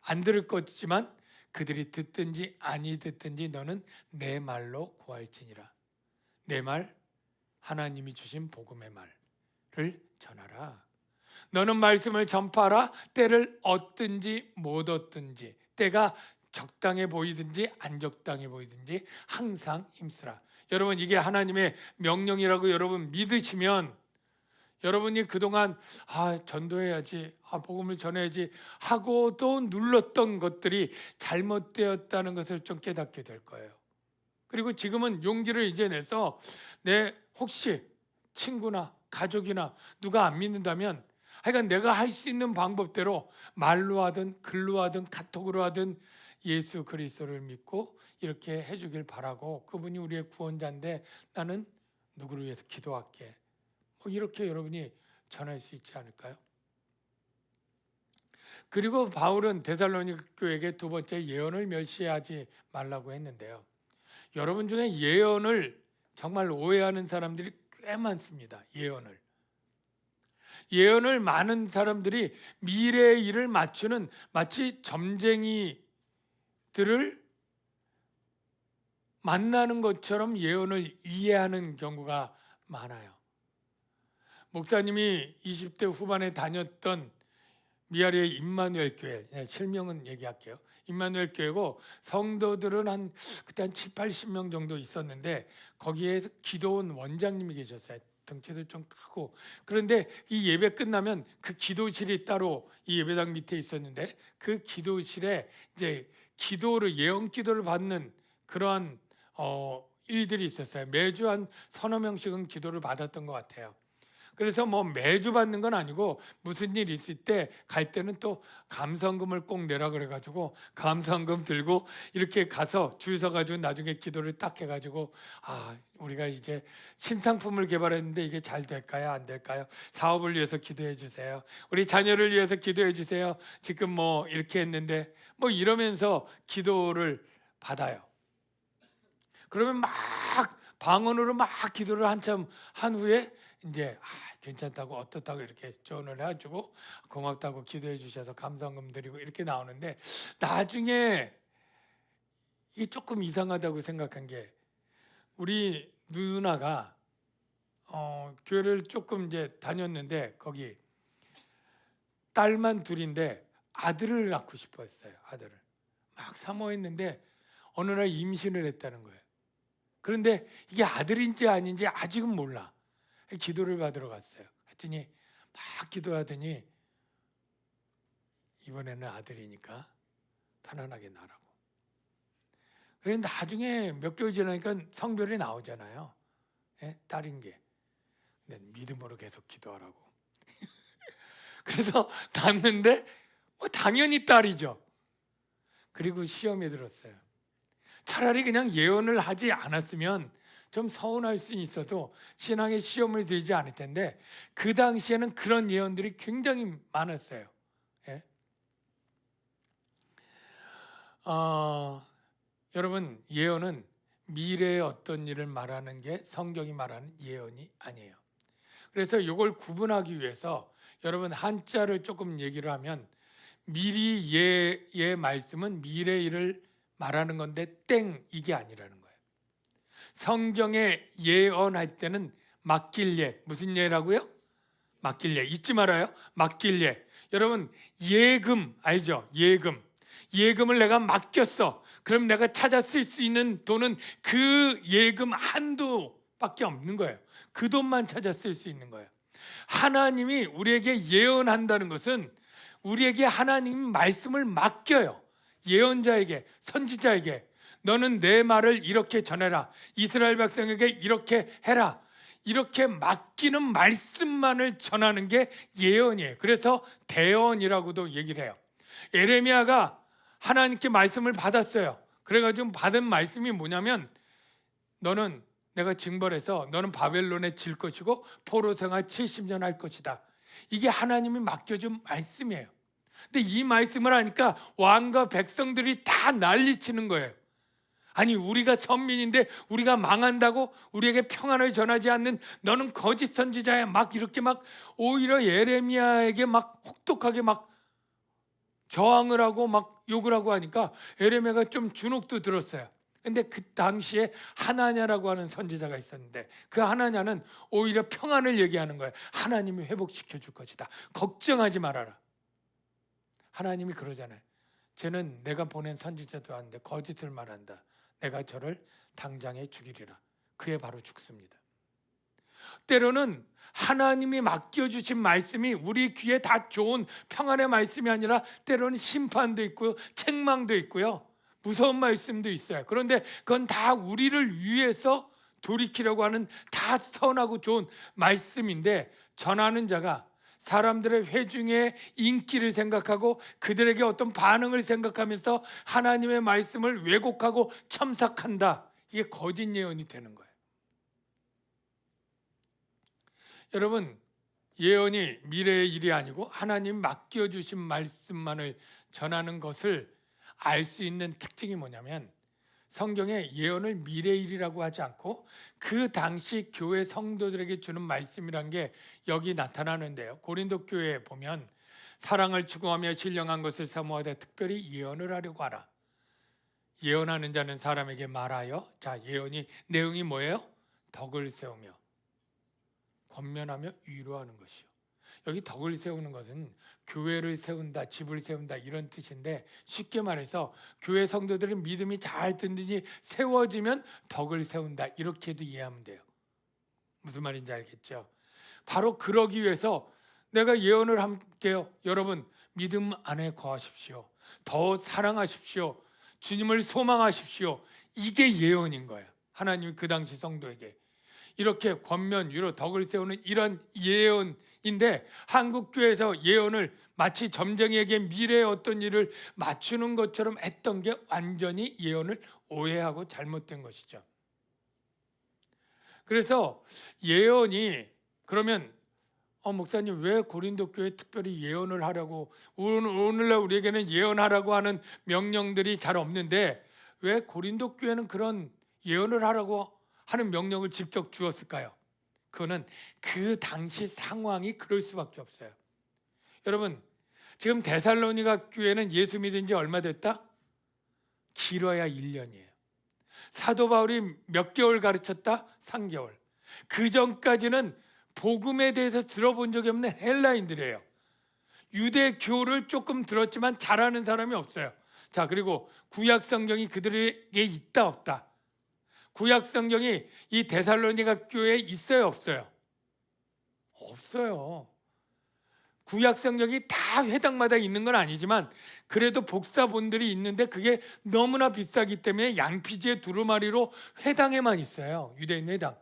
안 들을 것이지만 그들이 듣든지 아니 듣든지 너는 내 말로 고할지니라. 내 말, 하나님이 주신 복음의 말을 전하라. 너는 말씀을 전파하라. 때를 얻든지 못 얻든지, 때가 적당해 보이든지 안 적당해 보이든지 항상 힘쓰라. 여러분, 이게 하나님의 명령이라고 여러분 믿으시면, 여러분이 그동안 전도해야지, 복음을 전해야지 하고 또 눌렀던 것들이 잘못되었다는 것을 좀 깨닫게 될 거예요. 그리고 지금은 용기를 이제 내서, 혹시 친구나 가족이나 누가 안 믿는다면, 하여간 내가 할 수 있는 방법대로 말로 하든 글로 하든 카톡으로 하든 예수 그리스도를 믿고 이렇게 해주길 바라고, 그분이 우리의 구원자인데 나는 누구를 위해서 기도할게, 이렇게 여러분이 전할 수 있지 않을까요? 그리고 바울은 데살로니가 교회에게 두 번째, 예언을 멸시하지 말라고 했는데요. 여러분 중에 예언을 정말 오해하는 사람들이 꽤 많습니다. 예언을 많은 사람들이 미래의 일을 맞추는 마치 점쟁이들을 만나는 것처럼 예언을 이해하는 경우가 많아요. 목사님이 20대 후반에 다녔던 미아리의 임마누엘 교회, 실명은 얘기할게요. 임마누엘 교회고 성도들은 그때 한 7, 80명 정도 있었는데 거기에 기도원 원장님이 계셨어요. 덩치도 좀 크고. 그런데 이 예배 끝나면 그 기도실이 따로 이 예배당 밑에 있었는데 그 기도실에 이제 예언 기도를 받는 그러한 일들이 있었어요. 매주 한 서너 명씩은 기도를 받았던 것 같아요. 그래서 뭐 매주 받는 건 아니고 무슨 일 있을 때 갈 때는 또 감성금을 꼭 내라 그래가지고 감성금 들고 이렇게 가서 줄 서가지고 나중에 기도를 딱 해가지고 우리가 이제 신상품을 개발했는데 이게 잘 될까요? 안 될까요? 사업을 위해서 기도해 주세요. 우리 자녀를 위해서 기도해 주세요. 지금 뭐 이렇게 했는데 뭐 이러면서 기도를 받아요. 그러면 막 방언으로 막 기도를 한참 한 후에 이제 괜찮다고 어떻다고 이렇게 조언을 해주고 고맙다고 기도해 주셔서 감사금 드리고 이렇게 나오는데 나중에 이게 조금 이상하다고 생각한 게 우리 누나가 교회를 조금 이제 다녔는데 거기 딸만 둘인데 아들을 낳고 싶어 했어요. 아들을 막 사모했는데 어느 날 임신을 했다는 거예요. 그런데 이게 아들인지 아닌지 아직은 몰라. 기도를 받으러 갔어요. 그랬더니 막 기도하더니 이번에는 아들이니까 편안하게 나라고. 그런데 나중에 몇 개월 지나니까 성별이 나오잖아요. 딸인 게. 근데 믿음으로 계속 기도하라고. 그래서 낳는데 당연히 딸이죠. 그리고 시험에 들었어요. 차라리 그냥 예언을 하지 않았으면 좀 서운할 수 있어도 신앙의 시험을 들지 않을 텐데 그 당시에는 그런 예언들이 굉장히 많았어요. 예? 여러분 예언은 미래의 어떤 일을 말하는 게 성경이 말하는 예언이 아니에요. 그래서 이걸 구분하기 위해서 여러분 한자를 조금 얘기를 하면 미리 예의 말씀은 미래 일을 말하는 건데 땡 이게 아니라는 거예요. 성경에 예언할 때는 맡길 예 무슨 예라고요? 맡길 예 잊지 말아요. 맡길 예. 여러분 예금 알죠? 예금을 내가 맡겼어. 그럼 내가 찾아 쓸 수 있는 돈은 그 예금 한도밖에 없는 거예요. 그 돈만 찾아 쓸 수 있는 거예요. 하나님이 우리에게 예언한다는 것은 우리에게 하나님 말씀을 맡겨요. 예언자에게, 선지자에게 너는 내 말을 이렇게 전해라. 이스라엘 백성에게 이렇게 해라. 이렇게 맡기는 말씀만을 전하는 게 예언이에요. 그래서 대언이라고도 얘기를 해요. 에레미야가 하나님께 말씀을 받았어요. 그래가지고 받은 말씀이 뭐냐면 너는 내가 징벌해서 너는 바벨론에 질 것이고 포로 생활 70년 할 것이다. 이게 하나님이 맡겨준 말씀이에요. 근데 이 말씀을 하니까 왕과 백성들이 다 난리치는 거예요. 아니 우리가 선민인데 우리가 망한다고 우리에게 평안을 전하지 않는 너는 거짓 선지자야. 막 이렇게 막 오히려 예레미야에게 막 혹독하게 막 저항을 하고 막 욕을 하고 하니까 에레미야가 좀 주눅도 들었어요. 근데 그 당시에 하나냐라고 하는 선지자가 있었는데 그 하나냐는 오히려 평안을 얘기하는 거예요. 하나님이 회복시켜 줄 것이다. 걱정하지 말아라. 하나님이 그러잖아요. 쟤는 내가 보낸 선지자도 아닌데 거짓을 말한다. 내가 저를 당장에 죽이리라. 그에 바로 죽습니다. 때로는 하나님이 맡겨주신 말씀이 우리 귀에 다 좋은 평안의 말씀이 아니라 때로는 심판도 있고요. 책망도 있고요. 무서운 말씀도 있어요. 그런데 그건 다 우리를 위해서 돌이키려고 하는 다 선하고 좋은 말씀인데 전하는 자가 사람들의 회중의 인기를 생각하고 그들에게 어떤 반응을 생각하면서 하나님의 말씀을 왜곡하고 첨삭한다. 이게 거짓 예언이 되는 거예요. 여러분 예언이 미래의 일이 아니고 하나님 맡겨주신 말씀만을 전하는 것을 알 수 있는 특징이 뭐냐면 성경에 예언을 미래의 일이라고 하지 않고 그 당시 교회 성도들에게 주는 말씀이란 게 여기 나타나는데요. 고린도 교회에 보면 사랑을 추구하며 신령한 것을 사모하되 특별히 예언을 하려고 하라. 예언하는 자는 사람에게 말하여 자 예언이 내용이 뭐예요? 덕을 세우며 권면하며 위로하는 것이요. 여기 덕을 세우는 것은 교회를 세운다, 집을 세운다 이런 뜻인데, 쉽게 말해서 교회 성도들은 믿음이 잘 든든히 세워지면 덕을 세운다 이렇게도 이해하면 돼요. 무슨 말인지 알겠죠? 바로 그러기 위해서 내가 예언을 할게요. 여러분, 믿음 안에 거하십시오. 더 사랑하십시오. 주님을 소망하십시오. 이게 예언인 거예요. 하나님이 그 당시 성도에게 이렇게 권면 위로 덕을 세우는 이런 예언인데, 한국 교회에서 예언을 마치 점쟁이에게 미래의 어떤 일을 맞추는 것처럼 했던 게 완전히 예언을 오해하고 잘못된 것이죠. 그래서 예언이, 그러면 목사님 왜 고린도 교회 특별히 예언을 하라고, 오늘날 우리에게는 예언하라고 하는 명령들이 잘 없는데 왜 고린도 교회는 그런 예언을 하라고 하는 명령을 직접 주었을까요? 그거는 그 당시 상황이 그럴 수밖에 없어요. 여러분, 지금 데살로니가 교회는 예수 믿은 지 얼마 됐다? 길어야 1년이에요. 사도 바울이 몇 개월 가르쳤다? 3개월. 그 전까지는 복음에 대해서 들어본 적이 없는 헬라인들이에요. 유대교를 조금 들었지만 잘하는 사람이 없어요. 자, 그리고 구약 성경이 그들에게 있다 없다? 구약 성경이 이 데살로니가 교회에 있어요 없어요? 없어요. 구약 성경이 다 회당마다 있는 건 아니지만 그래도 복사본들이 있는데 그게 너무나 비싸기 때문에 양피지의 두루마리로 회당에만 있어요. 유대인 회당.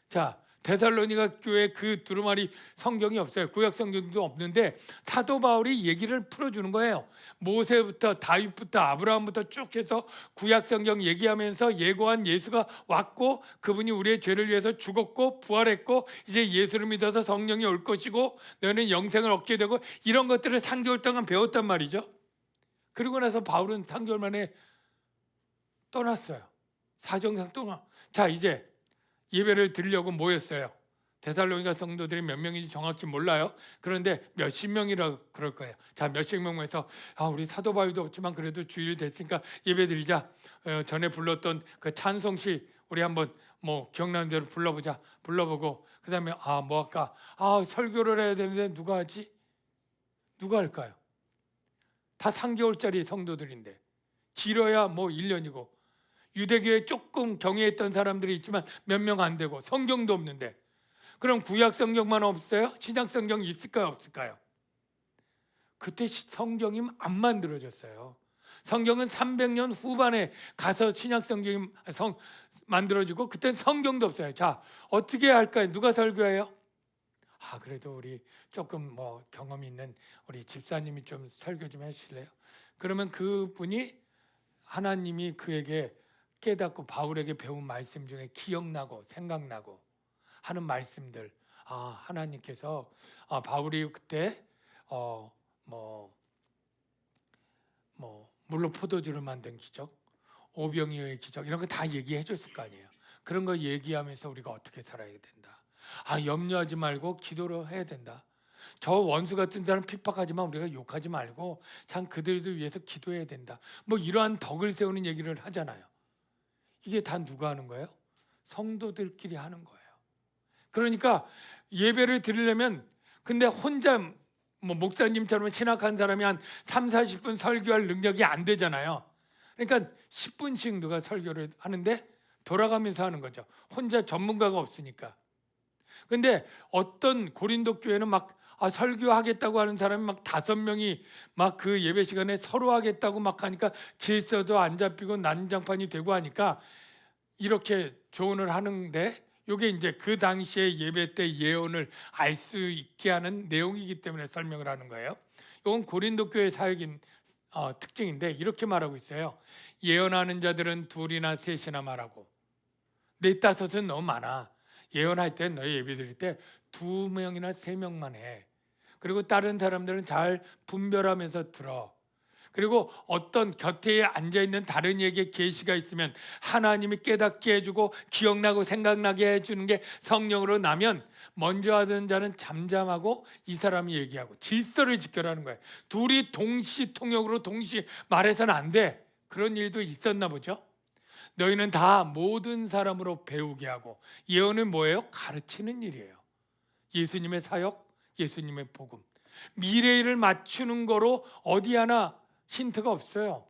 자, 데살로니가 교회 그 두루마리 성경이 없어요. 구약 성경도 없는데 사도 바울이 얘기를 풀어주는 거예요. 모세부터 다윗부터 아브라함부터 쭉 해서 구약 성경 얘기하면서 예고한 예수가 왔고 그분이 우리의 죄를 위해서 죽었고 부활했고 이제 예수를 믿어서 성령이 올 것이고 너는 영생을 얻게 되고, 이런 것들을 3개월 동안 배웠단 말이죠. 그리고 나서 바울은 3개월 만에 떠났어요. 사정상 떠나. 자, 이제 예배를 드리려고 모였어요. 데살로니가 성도들이 몇 명인지 정확히 몰라요. 그런데 몇십 명이라 그럴 거예요. 자, 몇십 명에서 우리 사도 바울도 없지만 그래도 주일 됐으니까 예배 드리자. 전에 불렀던 그 찬송시 우리 한번 뭐 기억나는 대로 불러보자. 불러보고 그다음에 뭐 할까? 설교를 해야 되는데 누가 하지? 누가 할까요? 다 3개월짜리 성도들인데 길어야 뭐 1년이고 유대교에 조금 경외했던 사람들이 있지만 몇 명 안 되고 성경도 없는데, 그럼 구약 성경만 없어요? 신약 성경이 있을까요 없을까요? 그때 성경이 안 만들어졌어요. 성경은 300년 후반에 가서 신약 성경이 만들어지고 그때는 성경도 없어요. 자, 어떻게 할까요? 누가 설교해요? 그래도 우리 조금 뭐 경험이 있는 우리 집사님이 좀 설교 좀 해주실래요? 그러면 그분이, 하나님이 그에게 깨닫고 바울에게 배운 말씀 중에 기억나고 생각나고 하는 말씀들, 하나님께서 바울이 그때 물로 포도주를 만든 기적, 오병이어의 기적, 이런 거 다 얘기해 줬을 거 아니에요. 그런 거 얘기하면서 우리가 어떻게 살아야 된다. 염려하지 말고 기도를 해야 된다. 저 원수 같은 사람 핍박하지만 우리가 욕하지 말고 참 그들을 위해서 기도해야 된다. 뭐 이러한 덕을 세우는 얘기를 하잖아요. 이게 다 누가 하는 거예요? 성도들끼리 하는 거예요. 그러니까 예배를 드리려면, 근데 혼자 뭐 목사님처럼 신학한 사람이 한 3, 40분 설교할 능력이 안 되잖아요. 그러니까 10분씩 누가 설교를 하는데 돌아가면서 하는 거죠. 혼자 전문가가 없으니까. 근데 어떤 고린도 교회는 막 설교하겠다고 하는 사람이 막 5명이 막 그 예배 시간에 서로 하겠다고 막 하니까 질서도 안 잡히고 난장판이 되고 하니까 이렇게 조언을 하는데, 이게 이제 그 당시에 예배 때 예언을 알 수 있게 하는 내용이기 때문에 설명을 하는 거예요. 이건 고린도 교회 사역인 특징인데 이렇게 말하고 있어요. 예언하는 자들은 2이나 3이나 말하고, 4, 5은 너무 많아. 예언할 때 너희 예배 드릴 때 2명이나 3명만 해. 그리고 다른 사람들은 잘 분별하면서 들어. 그리고 어떤 곁에 앉아있는 다른 이에게 계시가 있으면 하나님이 깨닫게 해주고 기억나고 생각나게 해주는 게 성령으로 나면 먼저 하던 자는 잠잠하고 이 사람이 얘기하고 질서를 지켜라는 거예요. 둘이 동시 통역으로 동시 말해서는 안 돼. 그런 일도 있었나 보죠. 너희는 다 모든 사람으로 배우게 하고, 예언은 뭐예요? 가르치는 일이에요. 예수님의 사역, 예수님의 복음. 미래를 맞추는 거로 어디 하나 힌트가 없어요.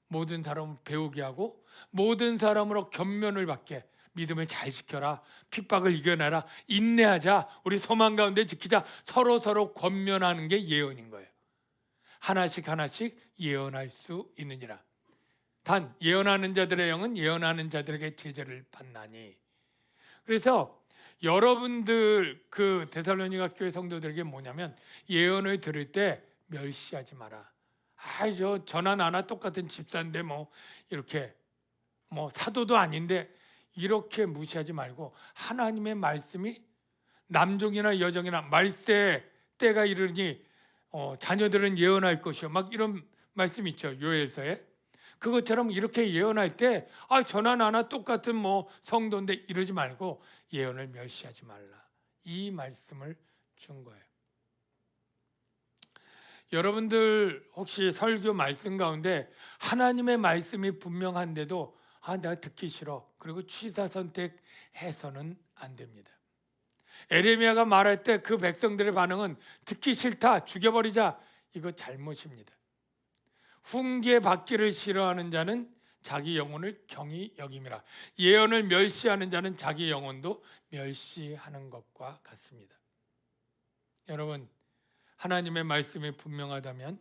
모든 사람을 배우게 하고 모든 사람으로 견면을 받게, 믿음을 잘 지켜라, 핍박을 이겨내라, 인내하자, 우리 소망 가운데 지키자, 서로 권면하는 게 예언인 거예요. 하나씩 하나씩 예언할 수 있느니라. 단 예언하는 자들의 영은 예언하는 자들에게 제재를 받나니. 그래서 여러분들 그 데살로니가 교회 성도들에게 뭐냐면, 예언을 들을 때 멸시하지 마라. 저 저나 나나 똑같은 집사인데 뭐 이렇게 뭐 사도도 아닌데 이렇게 무시하지 말고, 하나님의 말씀이 남종이나 여종이나 말세 때가 이르니 자녀들은 예언할 것이요, 막 이런 말씀 있죠, 요엘서에. 그것처럼 이렇게 예언할 때 저나 나나 똑같은 뭐 성도인데 이러지 말고 예언을 멸시하지 말라, 이 말씀을 준 거예요. 여러분들 혹시 설교 말씀 가운데 하나님의 말씀이 분명한데도 내가 듣기 싫어, 그리고 취사 선택해서는 안 됩니다. 에레미야가 말할 때 그 백성들의 반응은 듣기 싫다, 죽여버리자, 이거 잘못입니다. 훈계받기를 싫어하는 자는 자기 영혼을 경히 여김이라. 예언을 멸시하는 자는 자기 영혼도 멸시하는 것과 같습니다. 여러분, 하나님의 말씀이 분명하다면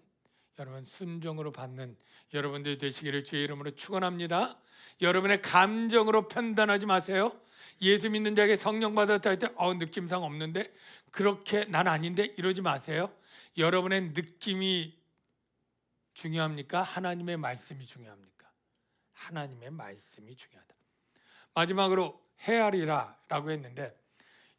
여러분 순종으로 받는 여러분들이 되시기를 주의 이름으로 축원합니다. 여러분의 감정으로 판단하지 마세요. 예수 믿는 자에게 성령 받았다 할 때 느낌상 없는데, 그렇게 난 아닌데, 이러지 마세요. 여러분의 느낌이 중요합니까? 하나님의 말씀이 중요합니까? 하나님의 말씀이 중요하다. 마지막으로 헤아리라 라고 했는데,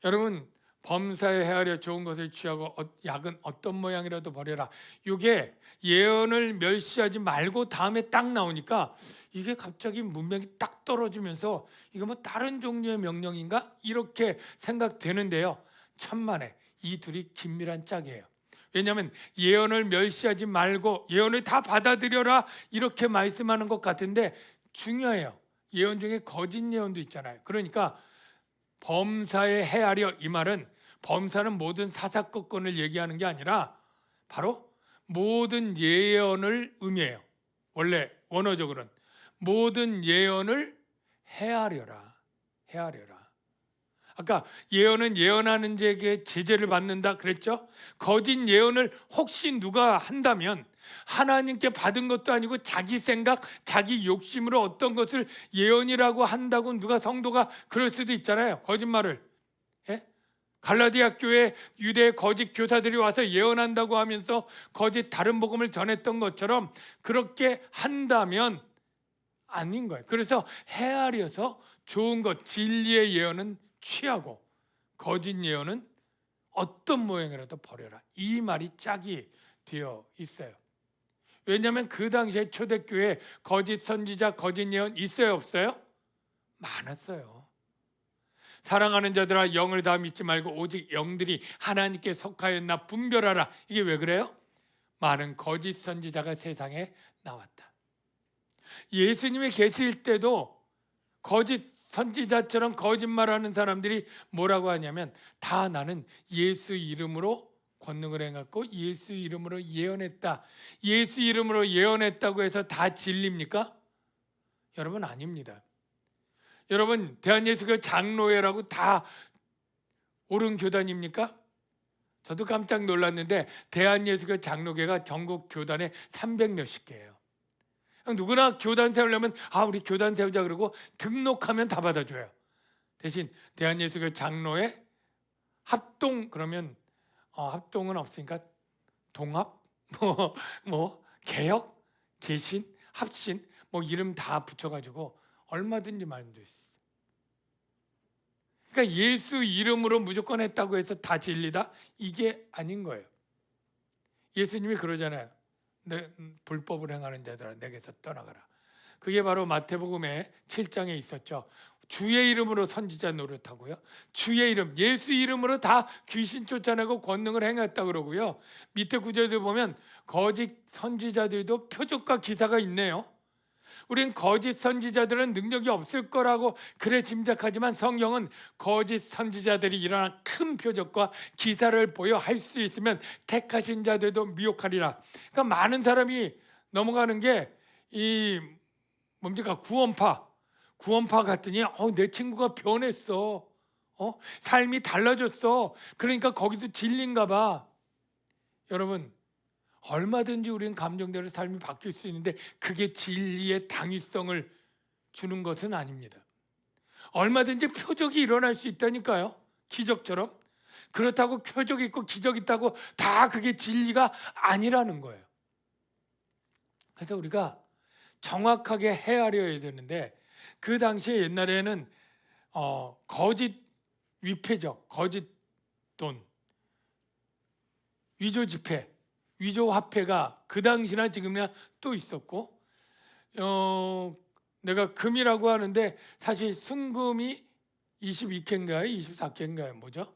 여러분, 범사에 헤아려 좋은 것을 취하고 약은 어떤 모양이라도 버려라. 이게 예언을 멸시하지 말고 다음에 딱 나오니까 이게 갑자기 문맥이 딱 떨어지면서 이거 뭐 다른 종류의 명령인가? 이렇게 생각되는데요. 천만에 이 둘이 긴밀한 짝이에요. 왜냐하면 예언을 멸시하지 말고 예언을 다 받아들여라 이렇게 말씀하는 것 같은데, 중요해요. 예언 중에 거짓 예언도 있잖아요. 그러니까 범사에 헤아려, 이 말은 범사는 모든 사사건건을 얘기하는 게 아니라 바로 모든 예언을 의미해요. 원래 원어적으로는 모든 예언을 헤아려라. 아까 예언은 예언하는 자에게 제재를 받는다 그랬죠? 거짓 예언을 혹시 누가 한다면 하나님께 받은 것도 아니고 자기 생각, 자기 욕심으로 어떤 것을 예언이라고 한다고 누가 성도가 그럴 수도 있잖아요. 거짓말을. 갈라디아 교회 유대 거짓 교사들이 와서 예언한다고 하면서 거짓 다른 복음을 전했던 것처럼 그렇게 한다면 아닌 거예요. 그래서 헤아려서 좋은 것, 진리의 예언은 취하고 거짓 예언은 어떤 모양이라도 버려라, 이 말이 짝이 되어 있어요. 왜냐하면 그 당시에 초대교회에 거짓 선지자, 거짓 예언 있어요, 없어요? 많았어요. 사랑하는 자들아, 영을 다 믿지 말고 오직 영들이 하나님께 속하였나 분별하라. 이게 왜 그래요? 많은 거짓 선지자가 세상에 나왔다. 예수님이 계실 때도 거짓 선지자처럼 거짓말하는 사람들이 뭐라고 하냐면, 다 나는 예수 이름으로 권능을 행했고 예수 이름으로 예언했다. 예수 이름으로 예언했다고 해서 다 진리입니까? 여러분, 아닙니다. 여러분, 대한예수교 장로회라고 다 옳은 교단입니까? 저도 깜짝 놀랐는데 대한예수교 장로회가 전국 교단에 300 몇십 개예요. 누구나 교단 세우려면 우리 교단 세우자 그러고 등록하면 다 받아줘요. 대신 대한예수교 장로회 합동, 그러면 합동은 없으니까 동합, 개혁, 개신, 합신, 이름 다 붙여가지고 얼마든지 말도 있어. 그러니까 예수 이름으로 무조건 했다고 해서 다 진리다? 이게 아닌 거예요. 예수님이 그러잖아요. 불법을 행하는 자들아 내게서 떠나가라. 그게 바로 마태복음의 7장에 있었죠. 주의 이름으로 선지자 노릇하고요, 주의 이름, 예수 이름으로 다 귀신 쫓아내고 권능을 행했다 그러고요. 밑에 구절들 보면 거짓 선지자들도 표적과 기사가 있네요. 우린 거짓 선지자들은 능력이 없을 거라고 그래 짐작하지만 성경은 거짓 선지자들이 일어난 큰 표적과 기사를 보여 할 수 있으면 택하신 자들도 미혹하리라. 그러니까 많은 사람이 넘어가는 게 이 뭡니까 구원파 같더니 내 친구가 변했어. 삶이 달라졌어. 그러니까 거기서 진리인가 봐. 여러분, 얼마든지 우리는 감정대로 삶이 바뀔 수 있는데 그게 진리의 당위성을 주는 것은 아닙니다. 얼마든지 표적이 일어날 수 있다니까요. 기적처럼. 그렇다고 표적 있고 기적 있다고 다 그게 진리가 아니라는 거예요. 그래서 우리가 정확하게 헤아려야 되는데 그 당시에 옛날에는 거짓 위패적, 거짓 돈, 위조 지폐, 위조 화폐가 그 당시나 지금이나 또 있었고, 내가 금이라고 하는데 사실 순금이 22K인가요? 24K인가요? 뭐죠?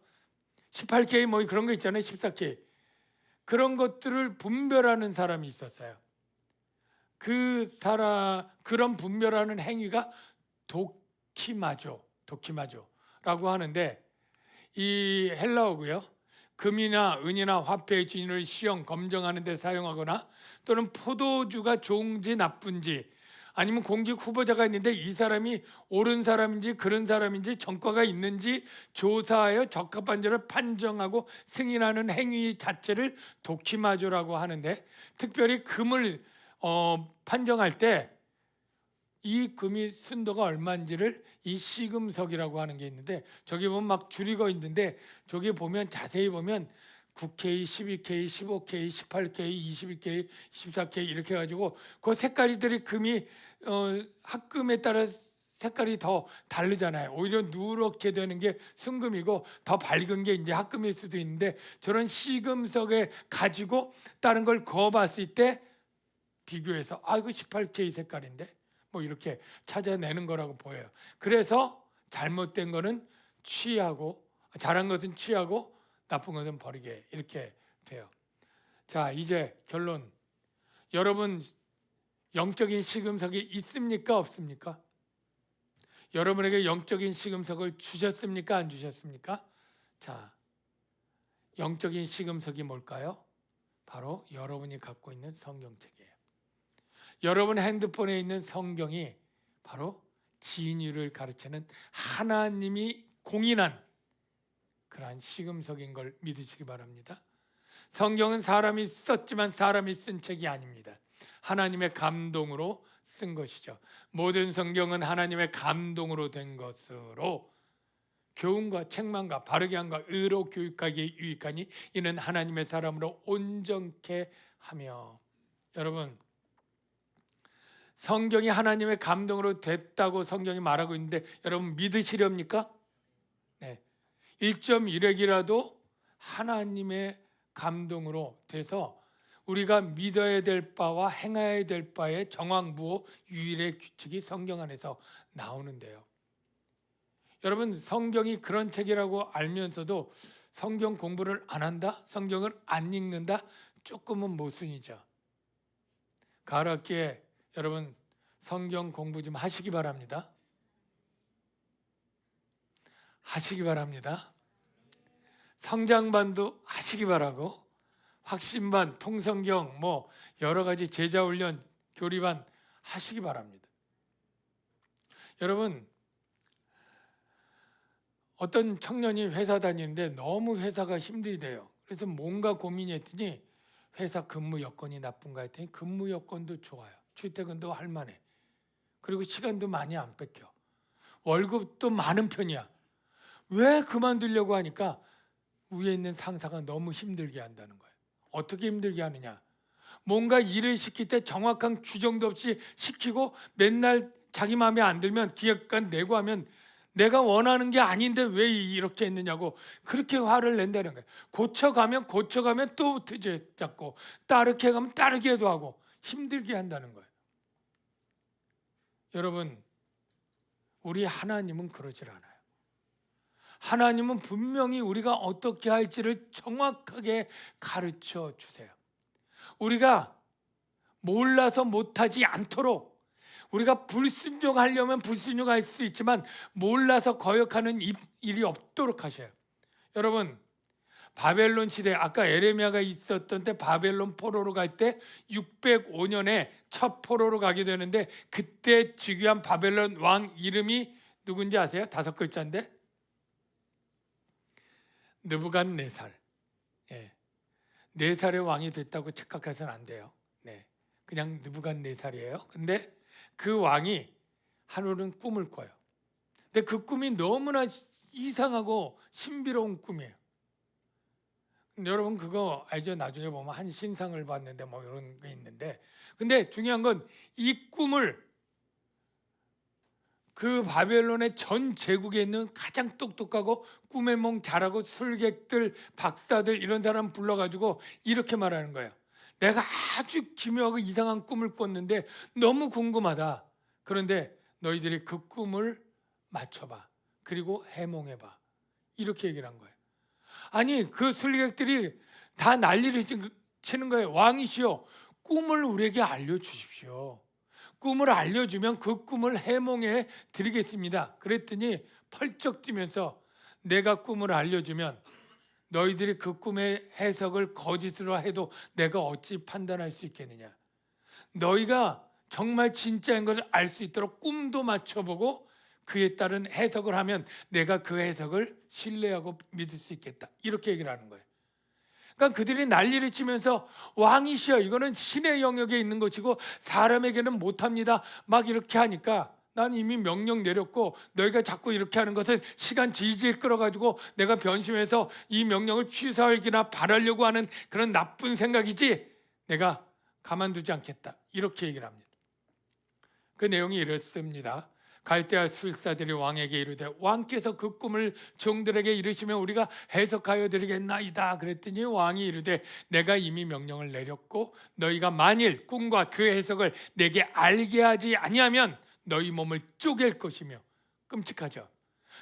18K 뭐 그런 거 있잖아요. 14K. 그런 것들을 분별하는 사람이 있었어요. 그런 분별하는 행위가 도키마조라고 하는데 이 헬라어고요. 금이나 은이나 화폐의 진위를 시험 검증하는 데 사용하거나 또는 포도주가 좋은지 나쁜지 아니면 공직 후보자가 있는데 이 사람이 옳은 사람인지 그런 사람인지 전과가 있는지 조사하여 적합한 자를 판정하고 승인하는 행위 자체를 도키마조라고 하는데 특별히 금을 판정할 때 이 금이 순도가 얼마인지를 이 시금석이라고 하는 게 있는데 저기 보면 막 줄이고 있는데 저기 보면 자세히 보면 9K, 12K, 15K, 18K, 22K, 24K 이렇게 해가지고 그 색깔이들이 금이 합금에 따라 색깔이 더 다르잖아요. 오히려 누렇게 되는 게 순금이고 더 밝은 게 이제 합금일 수도 있는데 저런 시금석에 가지고 다른 걸 그어봤을 때 비교해서 이거 18K 색깔인데 뭐 이렇게 찾아내는 거라고 보여요. 그래서 잘못된 거는 취하고 잘한 것은 취하고 나쁜 것은 버리게 이렇게 돼요. 자, 이제 결론. 여러분 영적인 시금석이 있습니까? 없습니까? 여러분에게 영적인 시금석을 주셨습니까? 안 주셨습니까? 자, 영적인 시금석이 뭘까요? 바로 여러분이 갖고 있는 성경책이에요. 여러분 핸드폰에 있는 성경이 바로 진리를 가르치는 하나님이 공인한 그러한 시금석인 걸 믿으시기 바랍니다. 성경은 사람이 썼지만 사람이 쓴 책이 아닙니다. 하나님의 감동으로 쓴 것이죠. 모든 성경은 하나님의 감동으로 된 것으로 교훈과 책망과 바르게 함과 의로 교육하기에 유익하니 이는 하나님의 사람으로 온전케 하며. 여러분, 성경이 하나님의 감동으로 됐다고 성경이 말하고 있는데 여러분 믿으시렵니까? 네. 1.1핵이라도 하나님의 감동으로 돼서 우리가 믿어야 될 바와 행해야 될 바의 정황부호 유일의 규칙이 성경 안에서 나오는데요. 여러분 성경이 그런 책이라고 알면서도 성경 공부를 안 한다? 성경을 안 읽는다? 조금은 모순이죠. 가을 학기에 여러분 성경 공부 좀 하시기 바랍니다. 하시기 바랍니다. 성장반도 하시기 바라고 확신반, 통성경 뭐 여러 가지 제자훈련, 교리반 하시기 바랍니다. 여러분 어떤 청년이 회사 다니는데 너무 회사가 힘들대요. 그래서 뭔가 고민했더니 회사 근무 여건이 나쁜가 했더니 근무 여건도 좋아요. 출퇴근도 할 만해. 그리고 시간도 많이 안 뺏겨. 월급도 많은 편이야. 왜 그만두려고 하니까 위에 있는 상사가 너무 힘들게 한다는 거예요. 어떻게 힘들게 하느냐? 뭔가 일을 시킬 때 정확한 규정도 없이 시키고 맨날 자기 마음에 안 들면 기획관 내고 하면 내가 원하는 게 아닌데 왜 이렇게 했느냐고 그렇게 화를 낸다는 거예요. 고쳐가면 또 트집 잡고 따르게 가면 따르게도 하고 힘들게 한다는 거예요. 여러분 우리 하나님은 그러질 않아요. 하나님은 분명히 우리가 어떻게 할지를 정확하게 가르쳐 주세요. 우리가 몰라서 못하지 않도록 우리가 불순종하려면 불순종할 수 있지만 몰라서 거역하는 일이 없도록 하셔요. 여러분, 바벨론 시대, 아까 에레미야가 있었던 때 바벨론 포로로 갈 때 605년에 첫 포로로 가게 되는데, 그때 즉위한 바벨론 왕 이름이 누군지 아세요? 5글자인데 느부갓네살. 예. 4살의 왕이 됐다고 착각해서는 안 돼요. 네. 그냥 느부갓네살이에요. 근데 그 왕이 하루는 꿈을 꿔요. 근데 그 꿈이 너무나 이상하고 신비로운 꿈이에요. 여러분 그거 알죠? 나중에 보면 한 신상을 봤는데 뭐 이런 게 있는데, 근데 중요한 건 이 꿈을 그 바벨론의 전 제국에 있는 가장 똑똑하고 꿈의 몽 잘하고 술객들, 박사들 이런 사람 불러가지고 이렇게 말하는 거예요. 내가 아주 기묘하고 이상한 꿈을 꿨는데 너무 궁금하다. 그런데 너희들이 그 꿈을 맞춰봐. 그리고 해몽해봐. 이렇게 얘기를 한 거예요. 아니 그 술객들이 다 난리를 치는 거예요. 왕이시여, 꿈을 우리에게 알려주십시오. 꿈을 알려주면 그 꿈을 해몽해 드리겠습니다. 그랬더니 펄쩍 뛰면서 내가 꿈을 알려주면 너희들이 그 꿈의 해석을 거짓으로 해도 내가 어찌 판단할 수 있겠느냐. 너희가 정말 진짜인 것을 알 수 있도록 꿈도 맞춰보고 그에 따른 해석을 하면 내가 그 해석을 신뢰하고 믿을 수 있겠다. 이렇게 얘기를 하는 거예요. 그러니까 그들이 난리를 치면서 왕이시여, 이거는 신의 영역에 있는 것이고 사람에게는 못합니다. 막 이렇게 하니까 난 이미 명령 내렸고 너희가 자꾸 이렇게 하는 것은 시간 질질 끌어가지고 내가 변심해서 이 명령을 취소하기나 바라려고 하는 그런 나쁜 생각이지 내가 가만두지 않겠다. 이렇게 얘기를 합니다. 그 내용이 이렇습니다. 갈대아 술사들이 왕에게 이르되 왕께서 그 꿈을 종들에게 이르시면 우리가 해석하여 드리겠나이다. 그랬더니 왕이 이르되 내가 이미 명령을 내렸고 너희가 만일 꿈과 그 해석을 내게 알게 하지 아니하면 너희 몸을 쪼갤 것이며, 끔찍하죠.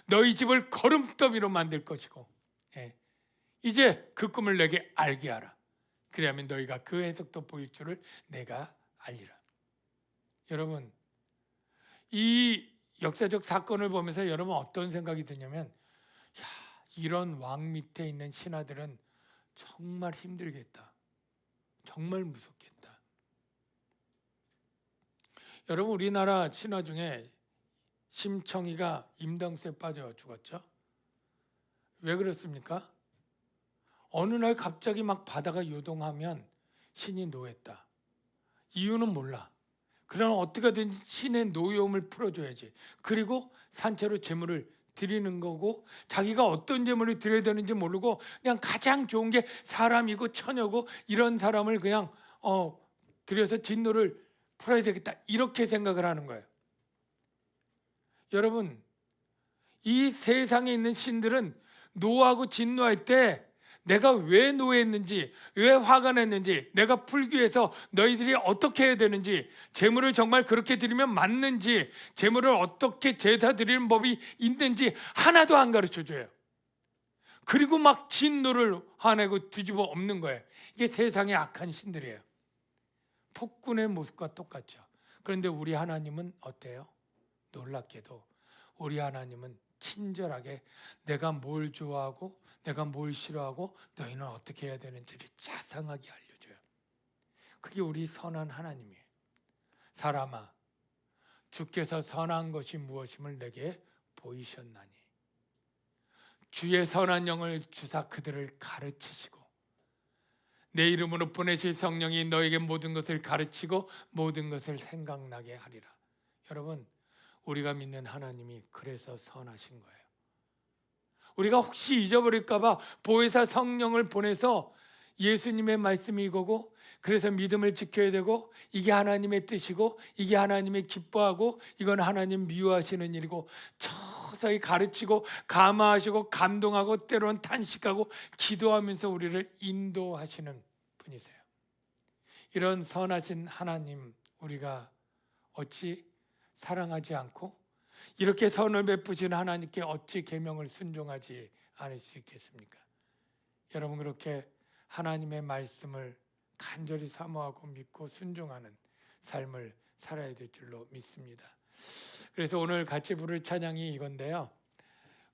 너희 집을 거름더미로 만들 것이고, 이제 그 꿈을 내게 알게 하라. 그래야면 너희가 그 해석도 보일 줄을 내가 알리라. 여러분, 이 역사적 사건을 보면서 여러분 어떤 생각이 드냐면, 야, 이런 왕 밑에 있는 신하들은 정말 힘들겠다. 정말 무섭겠다. 여러분 우리나라 신하 중에 심청이가 임당수에 빠져 죽었죠. 왜 그렇습니까? 어느 날 갑자기 막 바다가 요동하면 신이 노했다. 이유는 몰라. 그러나 어떻게든 신의 노여움을 풀어줘야지. 그리고 산채로 제물을 드리는 거고, 자기가 어떤 제물을 드려야 되는지 모르고 그냥 가장 좋은 게 사람이고 처녀고 이런 사람을 그냥 드려서 진노를 풀어야 되겠다. 이렇게 생각을 하는 거예요. 여러분, 이 세상에 있는 신들은 노하고 진노할 때 내가 왜 노했는지, 왜 화가 냈는지, 내가 풀기 위해서 너희들이 어떻게 해야 되는지, 제물을 정말 그렇게 드리면 맞는지, 제물을 어떻게 제사 드리는 법이 있는지 하나도 안 가르쳐줘요. 그리고 막 진노를 화내고 뒤집어 엎는 거예요. 이게 세상의 악한 신들이에요. 폭군의 모습과 똑같죠. 그런데 우리 하나님은 어때요? 놀랍게도 우리 하나님은 친절하게 내가 뭘 좋아하고 내가 뭘 싫어하고 너희는 어떻게 해야 되는지를 자상하게 알려줘요. 그게 우리 선한 하나님이에요. 사람아, 주께서 선한 것이 무엇임을 내게 보이셨나니 주의 선한 영을 주사 그들을 가르치시고 내 이름으로 보내실 성령이 너에게 모든 것을 가르치고 모든 것을 생각나게 하리라. 여러분, 우리가 믿는 하나님이 그래서 선하신 거예요. 우리가 혹시 잊어버릴까 봐 보혜사 성령을 보내서 예수님의 말씀이 이거고 그래서 믿음을 지켜야 되고 이게 하나님의 뜻이고 이게 하나님의 기뻐하고 이건 하나님 미워하시는 일이고 서서히 가르치고 감화하시고 감동하고 때로는 탄식하고 기도하면서 우리를 인도하시는 분이세요. 이런 선하신 하나님 우리가 어찌 사랑하지 않고 이렇게 선을 베푸신 하나님께 어찌 계명을 순종하지 않을 수 있겠습니까? 여러분 그렇게 하나님의 말씀을 간절히 사모하고 믿고 순종하는 삶을 살아야 될 줄로 믿습니다. 그래서 오늘 같이 부를 찬양이 이건데요.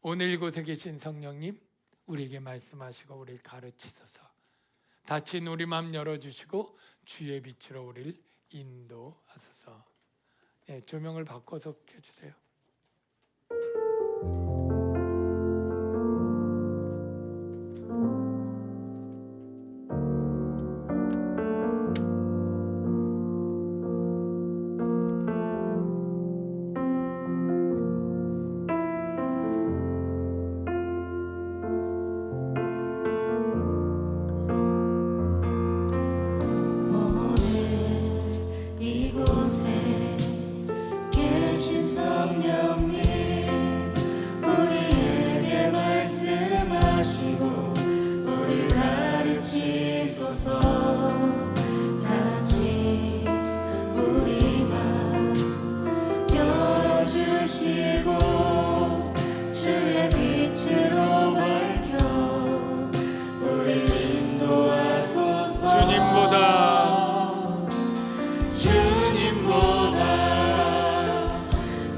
오늘 이곳에 계신 성령님, 우리에게 말씀하시고 우리를 가르치소서. 닫힌 우리 마음 열어주시고 주의 빛으로 우리를 인도하소서. 네, 조명을 바꿔서 켜주세요. 이곳에 계신 성령님, 우리에게 말씀하시고 우리를 가르치소서. 닫힌 우리 맘 열어주시고 주의 빛으로 밝혀 우리를 인도하소서. 주님보다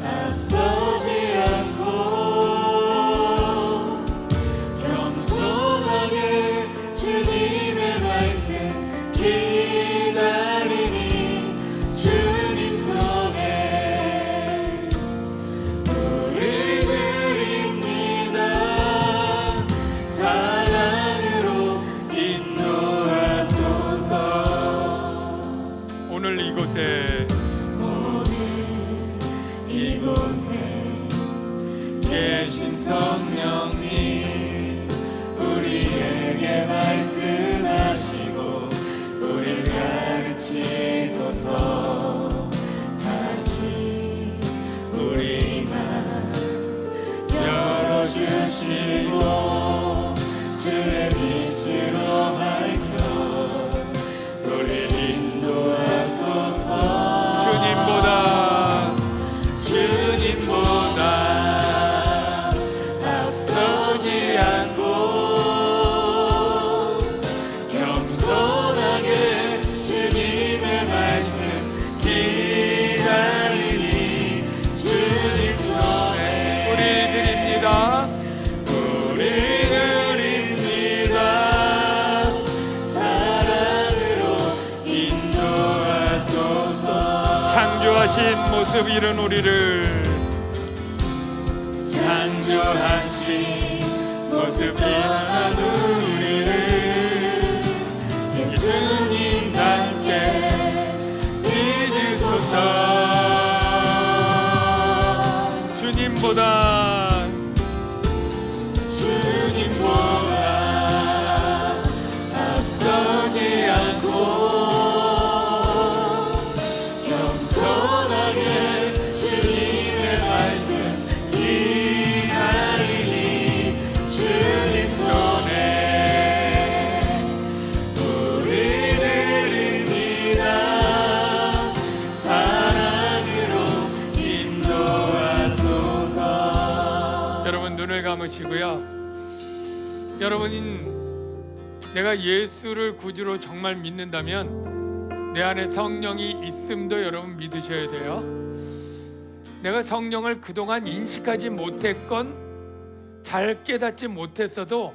앞서지 않고 겸손하게 주님의 말씀 기다리니 주님 손에 우릴 드립니다. 사랑으로 인도하소서. 오늘 이곳에 계신 성령님, 우리에게 말씀하시고 우리를 가르치소서. 닫힌 우리 맘 열어주시고 주의 빛으로 밝혀 우리를 인도하소서. 주님보다 앞서지 않고 겸손하게 주님의 말씀 기다리니 주님 손에 우리 드립니다. 사랑으로 인도하소서. 창조하신 모습 이룬 우리를 창조하신 모습 변한 우리를 예수님 닮게 빚으소서. 주님보다 앞서지 않고 겸손하게 주님의 말씀 기다리니 주님 손에 우리 드립니다. 사랑으로 인도하소서. 여러분 눈을 감으시고요. 여러분은 내가 예수를 구주로 정말 믿는다면 내 안에 성령이 있음도 여러분 믿으셔야 돼요. 내가 성령을 그동안 인식하지 못했건 잘 깨닫지 못했어도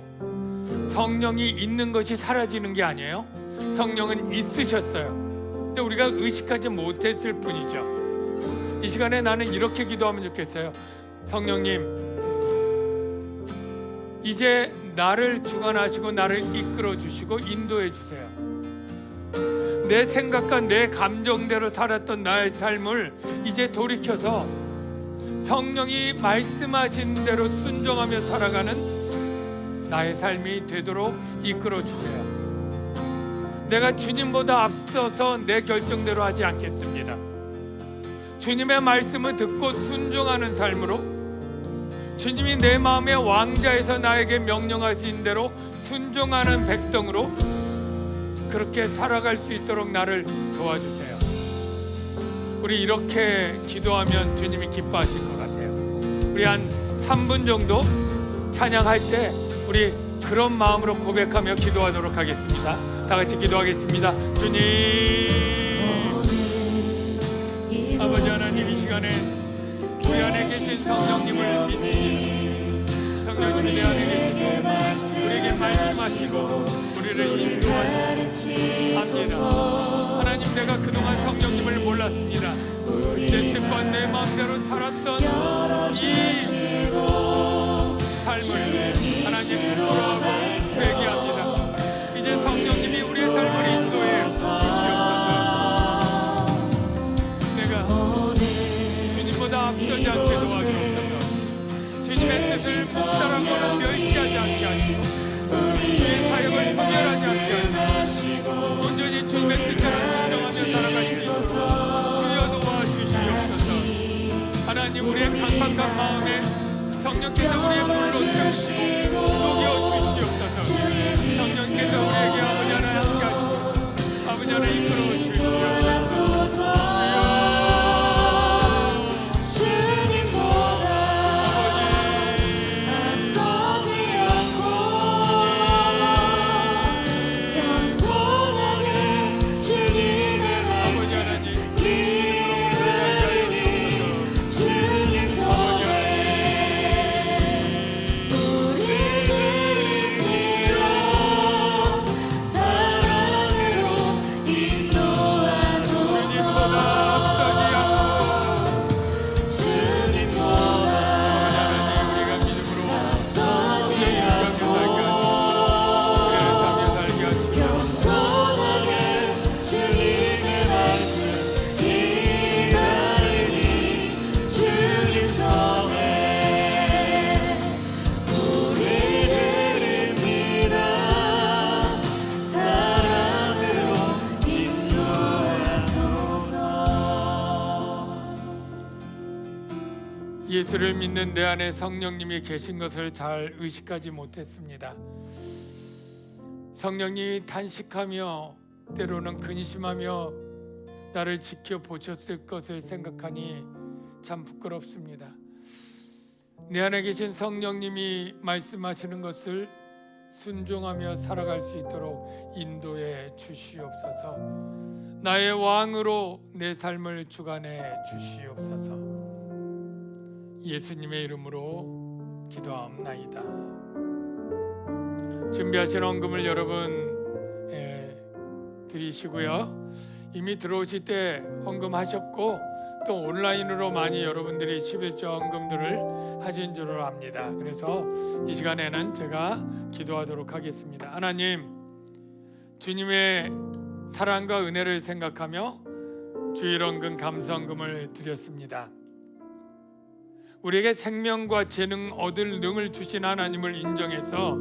성령이 있는 것이 사라지는 게 아니에요. 성령은 있으셨어요. 근데 우리가 의식하지 못했을 뿐이죠. 이 시간에 나는 이렇게 기도하면 좋겠어요. 성령님, 이제 나를 주관하시고 나를 이끌어 주시고 인도해 주세요. 내 생각과 내 감정대로 살았던 나의 삶을 이제 돌이켜서 성령이 말씀하신 대로 순종하며 살아가는 나의 삶이 되도록 이끌어 주세요. 내가 주님보다 앞서서 내 결정대로 하지 않겠습니다. 주님의 말씀을 듣고 순종하는 삶으로, 주님이 내 마음의 왕자에서 나에게 명령하신 대로 순종하는 백성으로 그렇게 살아갈 수 있도록 나를 도와주세요. 우리 이렇게 기도하면 주님이 기뻐하실 것 같아요. 우리 한 3분 정도 찬양할 때 우리 그런 마음으로 고백하며 기도하도록 하겠습니다. 다 같이 기도하겠습니다. 주님, 시간에 우리 안에 계신 성령님을 믿습니다. 성령님이 내 안에 계시고 우리에게 말씀하시고 우리를 인도하십니다. 하나님, 내가 그동안 성령님을 몰랐습니다. 내 뜻과 내 마음대로 살았던 이 삶을 하나님 인도하고 회개합니다. 이제 성령님이 우리의 삶을 인도해 주시옵소서. 내가 주님보다 앞서지 않게 도와주옵소서. 주님의 뜻을 묵살하거나 멸시하지 않게 하시고 주의 사역을 소멸하지 않게 하시고 온전히 주님의 뜻대로 순종하며 살아갈 수 있도록 주여 도와주시옵소서. 하나님, 우리의 강박한 마음에 성령께서 우리의 불로 채우시고 녹여 주시옵소서. 성령께서 우리에게 아버지 하나님 함께 하시고 아버지 하나님 이끌어 주시옵소서. 예수를 믿는 내 안에 성령님이 계신 것을 잘 의식하지 못했습니다. 성령님이 탄식하며 때로는 근심하며 나를 지켜보셨을 것을 생각하니 참 부끄럽습니다. 내 안에 계신 성령님이 말씀하시는 것을 순종하며 살아갈 수 있도록 인도해 주시옵소서. 나의 왕으로 내 삶을 주관해 주시옵소서. 예수님의 이름으로 기도하옵나이다. 준비하신 헌금을 여러분 드리시고요. 이미 들어오실 때 헌금하셨고 또 온라인으로 많이 여러분들이 11조 헌금들을 하신 줄을 압니다. 그래서 이 시간에는 제가 기도하도록 하겠습니다. 하나님, 주님의 사랑과 은혜를 생각하며 주일 헌금 감사헌금을 드렸습니다. 우리에게 생명과 재능 얻을 능을 주신 하나님을 인정해서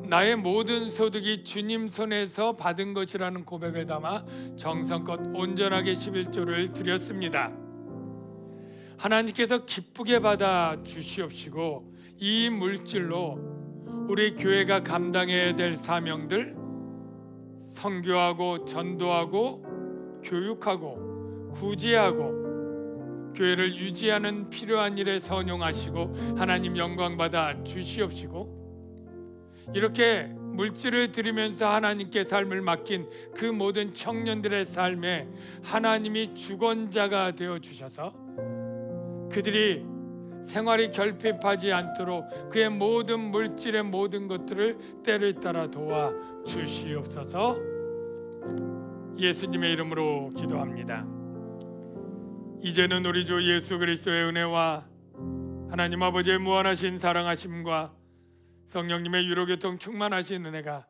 나의 모든 소득이 주님 손에서 받은 것이라는 고백을 담아 정성껏 온전하게 11조를 드렸습니다. 하나님께서 기쁘게 받아 주시옵시고 이 물질로 우리 교회가 감당해야 될 사명들, 선교하고 전도하고 교육하고 구제하고 교회를 유지하는 필요한 일에 선용하시고 하나님 영광 받아 주시옵시고, 이렇게 물질을 드리면서 하나님께 삶을 맡긴 그 모든 청년들의 삶에 하나님이 주권자가 되어 주셔서 그들이 생활이 결핍하지 않도록 그의 모든 물질의 모든 것들을 때를 따라 도와 주시옵소서. 예수님의 이름으로 기도합니다. 이제는 우리 주 예수 그리스도의 은혜와 하나님 아버지의 무한하신 사랑하심과 성령님의 유로교통 충만하신 은혜가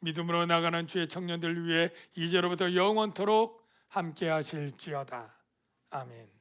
믿음으로 나가는 주의 청년들 위해 이제로부터 영원토록 함께 하실지어다. 아멘.